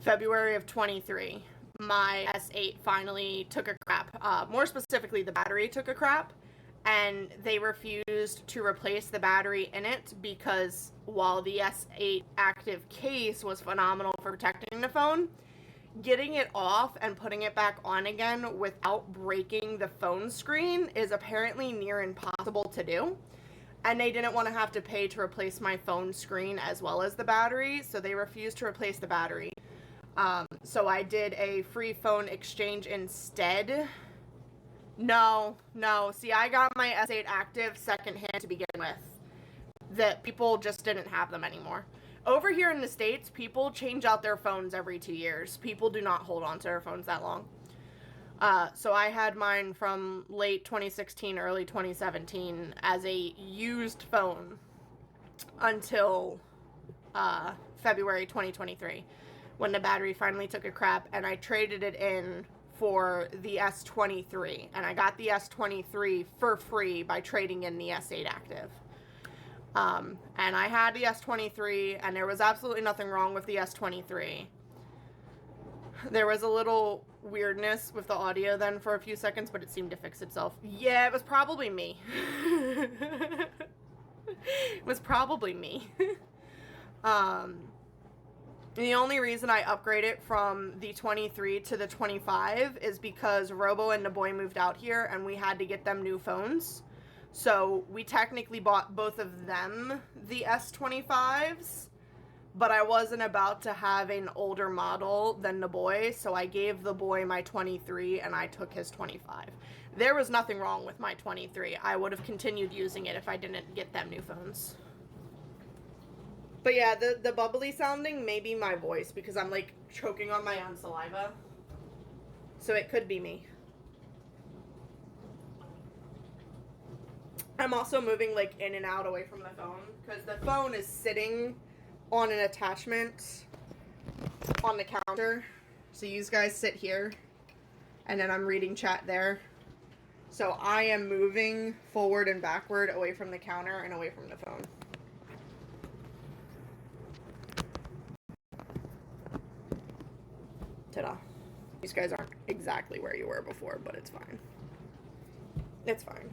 February of 23, my S8 finally took a crap. More specifically, the battery took a crap, and they refused to replace the battery in it because while the S8 Active case was phenomenal for protecting the phone, getting it off and putting it back on again without breaking the phone screen is apparently near impossible to do. And they didn't want to have to pay to replace my phone screen as well as the battery, so they refused to replace the battery. So I did a free phone exchange instead. No. See, I got my S8 Active secondhand to begin with. That people just didn't have them anymore. Over here in the States, people change out their phones every 2 years. People do not hold on to their phones that long. So I had mine from late 2016, early 2017 as a used phone until February 2023 when the battery finally took a crap, and I traded it in for the S23, and I got the S23 for free by trading in the S8 Active. And I had the S23, and there was absolutely nothing wrong with the S23. There was a little weirdness with the audio then for a few seconds, but it seemed to fix itself. Yeah, it was probably me. It was probably me. The only reason I upgraded from the 23 to the 25 is because Robo and the boy moved out here, and we had to get them new phones. So we technically bought both of them the S25s, but I wasn't about to have an older model than the boy, so I gave the boy my 23 and I took his 25. There was nothing wrong with my 23. I would have continued using it if I didn't get them new phones. But yeah, the bubbly sounding may be my voice because I'm like choking on my own saliva. So it could be me. I'm also moving like in and out away from the phone because the phone is sitting on an attachment on the counter. So you guys sit here and then I'm reading chat there. So I am moving forward and backward away from the counter and away from the phone. Ta-da. These guys aren't exactly where you were before, but it's fine. It's fine.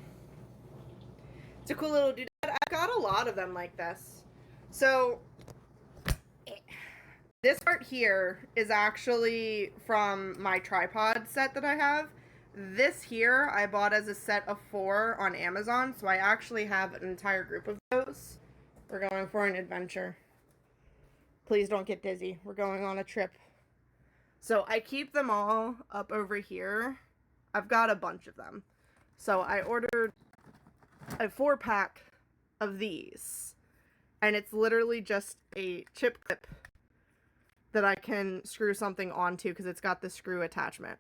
It's a cool little dude. I've got a lot of them like this. So This part here is actually from my tripod set that I have. This here I bought as a set of 4 on Amazon, so I actually have an entire group of those. We're going for an adventure. Please don't get dizzy. We're going on a trip. So I keep them all up over here. I've got a bunch of them. So I ordered a 4-pack of these. And it's literally just a chip clip that I can screw something onto because it's got the screw attachment.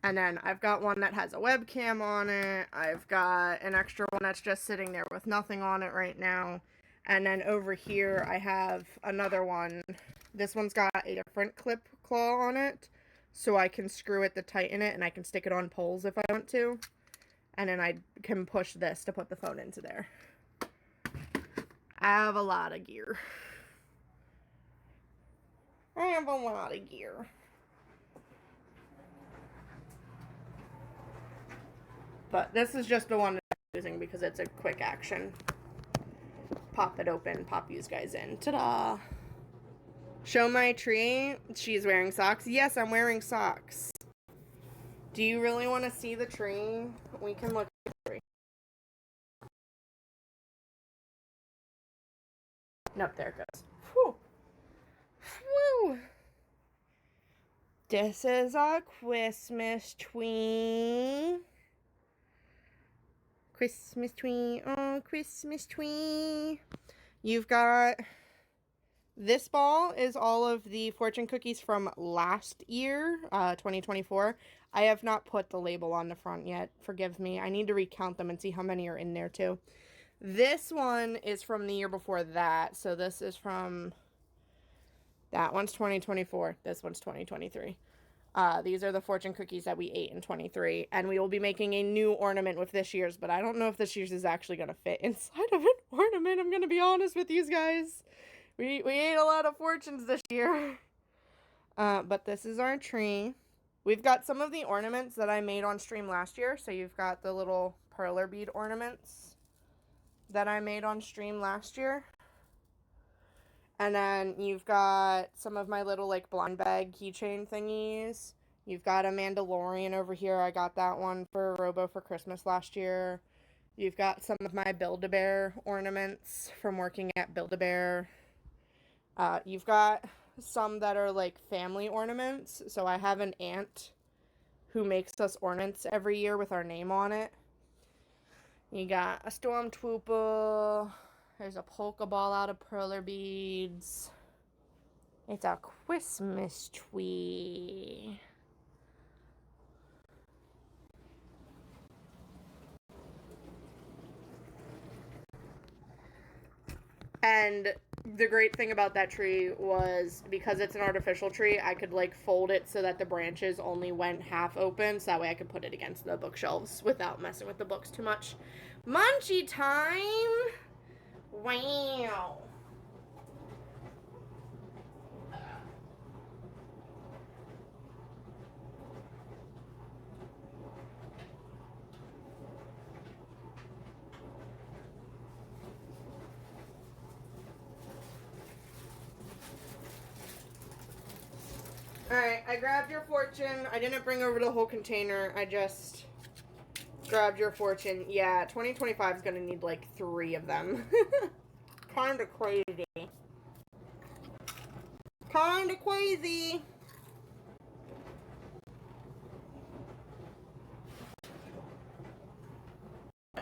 And then I've got one that has a webcam on it. I've got an extra one that's just sitting there with nothing on it right now. And then over here I have another one. This one's got a different clip claw on it, so I can screw it to tighten it, and I can stick it on poles if I want to. And then I can push this to put the phone into there. I have a lot of gear. I have a lot of gear. But this is just the one that I'm using because it's a quick action. Pop it open, pop you guys in. Ta-da! Show my tree. She's wearing socks. Yes, I'm wearing socks. Do you really want to see the tree? We can look at the tree. Nope, there it goes. Whew. Whew. This is our Christmas tree. Christmas tree. Oh, Christmas tree. You've got... This ball is all of the fortune cookies from last year, 2024. I have not put the label on the front yet. Forgive me. I need to recount them and see how many are in there, too. This one is from the year before that. So this is from... That one's 2024. This one's 2023. These are the fortune cookies that we ate in 23. And we will be making a new ornament with this year's. But I don't know if this year's is actually going to fit inside of an ornament. I'm going to be honest with you guys. We ate a lot of fortunes this year. But this is our tree. We've got some of the ornaments that I made on stream last year. So you've got the little perler bead ornaments that I made on stream last year. And then you've got some of my little like blind bag keychain thingies. You've got a Mandalorian over here. I got that one for Robo for Christmas last year. You've got some of my Build-A-Bear ornaments from working at Build-A-Bear. You've got some that are like family ornaments. So I have an aunt who makes us ornaments every year with our name on it. You got a Stormtrooper. There's a polka ball out of perler beads. It's a Christmas tree. And the great thing about that tree was because it's an artificial tree, I could like fold it so that the branches only went half open, so that way I could put it against the bookshelves without messing with the books too much. Munchie time! Wow. Alright, I grabbed your fortune. I didn't bring over the whole container. I just grabbed your fortune. Yeah, 2025 is gonna need like 3 of them. Kinda crazy. Kinda crazy.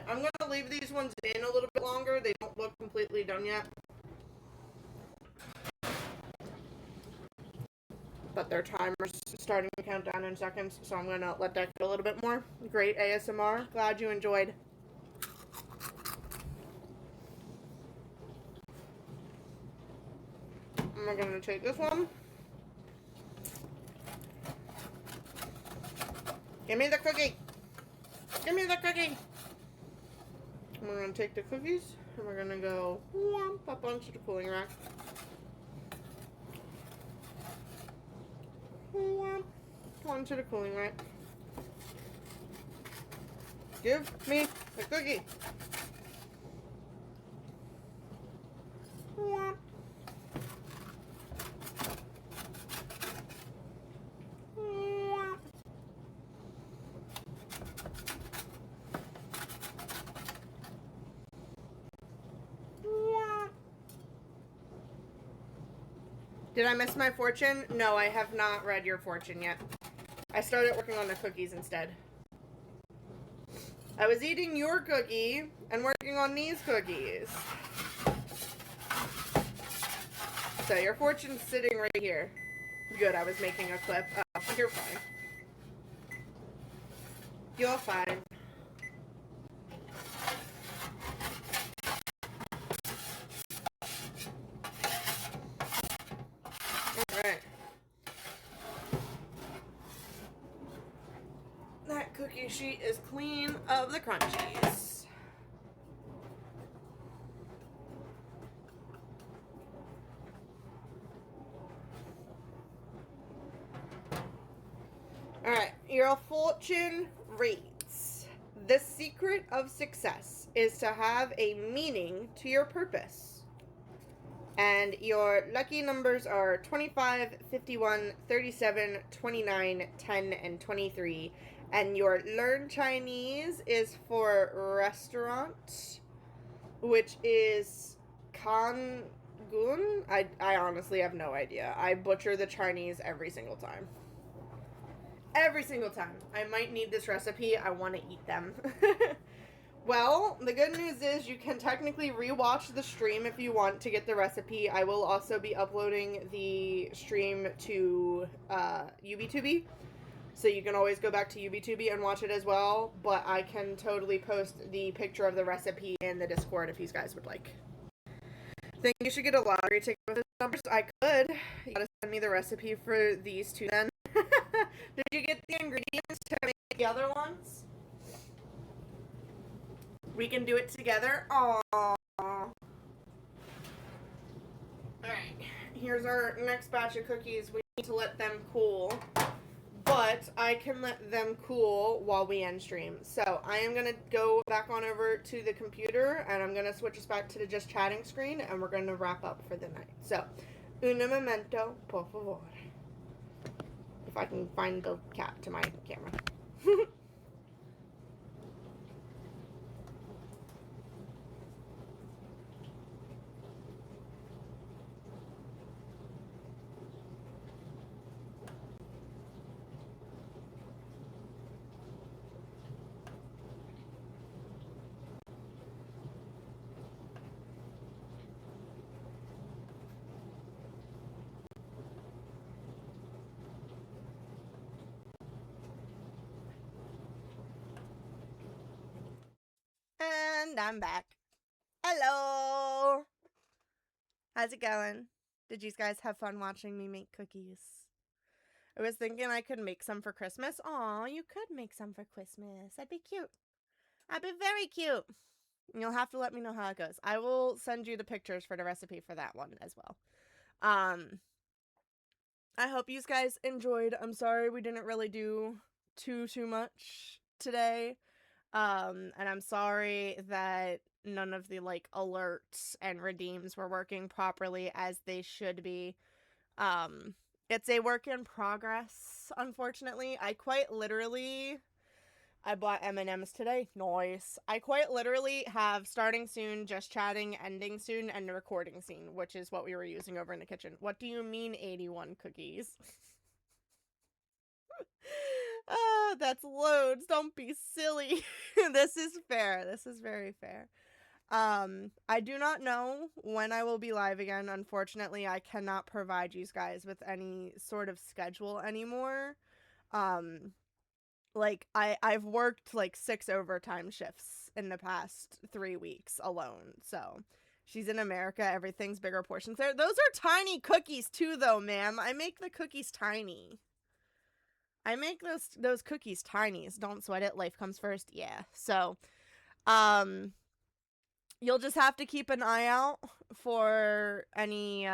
I'm gonna leave these ones in a little bit longer. They don't look completely done yet. But their timer's starting to count down in seconds, so I'm gonna let that go a little bit more. Great ASMR. Glad you enjoyed. I'm gonna take this one. Give me the cookie. Give me the cookie. And we're gonna take the cookies and we're gonna go whomp up onto the cooling rack. Whomp onto the cooling rack. Give me the cookie. Whomp. Did I miss my fortune? No, I have not read your fortune yet. I started working on the cookies instead. I was eating your cookie and working on these cookies. So your fortune's sitting right here. Good, I was making a clip. Oh, you're fine. You're fine. Alright. That cookie sheet is clean of the crunchies. Alright, your fortune reads: the secret of success is to have a meaning to your purpose. And your lucky numbers are 25, 51, 37, 29, 10, and 23. And your learn Chinese is for restaurant, which is Kangun. I honestly have no idea. I butcher the Chinese every single time. Every single time. I might need this recipe. I want to eat them. Well, the good news is you can technically rewatch the stream if you want to get the recipe. I will also be uploading the stream to UBTubi. So you can always go back to UBTubi and watch it as well. But I can totally post the picture of the recipe in the Discord if you guys would like. Think you should get a lottery ticket with the numbers? I could. You gotta send me the recipe for these two then. Did you get the ingredients to make the other ones? We can do it together. Aww. Alright, here's our next batch of cookies. We need to let them cool. But I can let them cool while we end stream. So I am going to go back on over to the computer and I'm going to switch us back to the just chatting screen and we're going to wrap up for the night. So, un momento, por favor. If I can find the cap to my camera. And I'm back. Hello! How's it going? Did you guys have fun watching me make cookies? I was thinking I could make some for Christmas. Aw, you could make some for Christmas. That'd be cute. That'd be very cute. You'll have to let me know how it goes. I will send you the pictures for the recipe for that one as well. I hope you guys enjoyed. I'm sorry we didn't really do too much today. And I'm sorry that none of the, like, alerts and redeems were working properly as they should be. It's a work in progress, unfortunately. I bought M&Ms today. Nice. I quite literally have starting soon, just chatting, ending soon, and recording soon, which is what we were using over in the kitchen. What do you mean 81 cookies? That's loads. Don't be silly. This is fair. This is very fair. I do not know when I will be live again. Unfortunately, I cannot provide you guys with any sort of schedule anymore. Like, I've worked, like, 6 overtime shifts in the past 3 weeks alone, so... She's in America, everything's bigger portions there. Those are tiny cookies, too, though, ma'am. I make the cookies tiny. I make those cookies tiny. Don't sweat it. Life comes first. Yeah. So, you'll just have to keep an eye out for any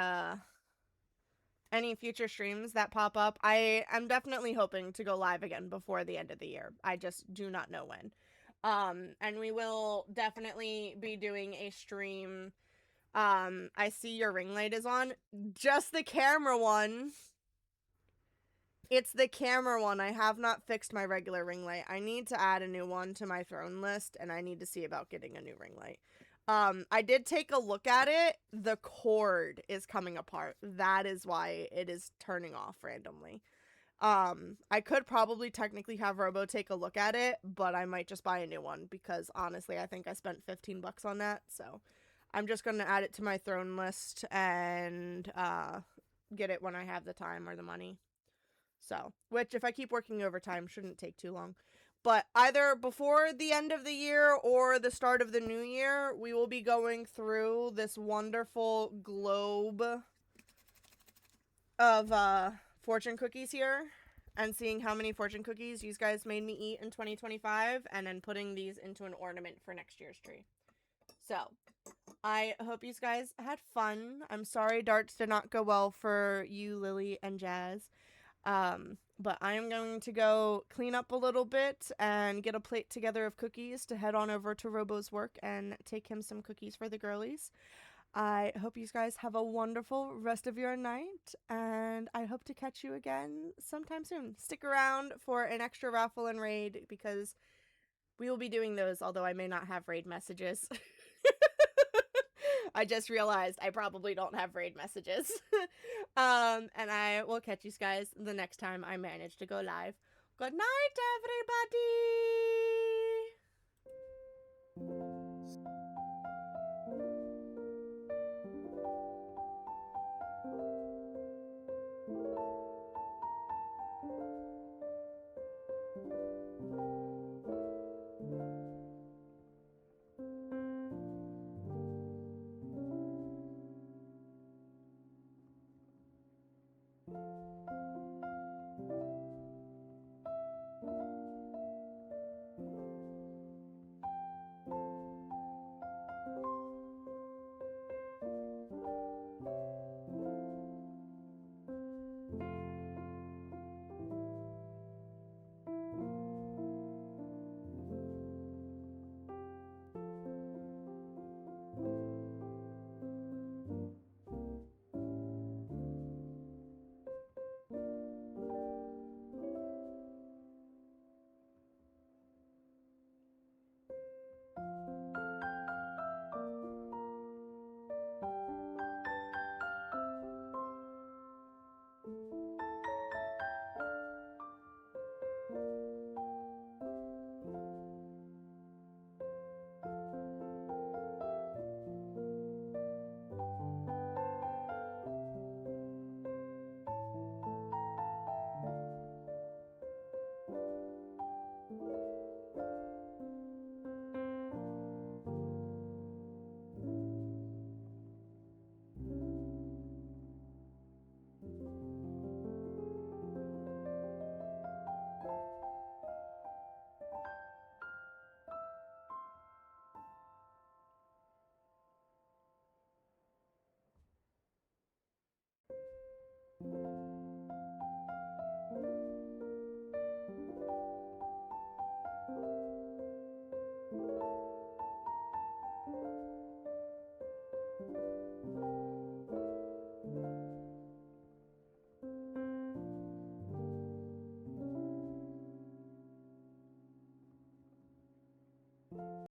future streams that pop up. I am definitely hoping to go live again before the end of the year. I just do not know when. And we will definitely be doing a stream. I see your ring light is on. Just the camera one. It's the camera one. I have not fixed my regular ring light. I need to add a new one to my throne list, and I need to see about getting a new ring light. I did take a look at it. The cord is coming apart. That is why it is turning off randomly. I could probably technically have Robo take a look at it, but I might just buy a new one because honestly, I think I spent $15 on that. So I'm just going to add it to my throne list and get it when I have the time or the money. So, which if I keep working overtime shouldn't take too long. But either before the end of the year or the start of the new year, we will be going through this wonderful globe of fortune cookies here and seeing how many fortune cookies you guys made me eat in 2025 and then putting these into an ornament for next year's tree. So, I hope you guys had fun. I'm sorry darts did not go well for you, Lily and Jazz. But I am going to go clean up a little bit and get a plate together of cookies to head on over to Robo's work and take him some cookies for the girlies. I hope you guys have a wonderful rest of your night, and I hope to catch you again sometime soon. Stick around for an extra raffle and raid because we will be doing those, although I may not have raid messages. I just realized I probably don't have raid messages. And I will catch you guys the next time I manage to go live. Good night, everybody!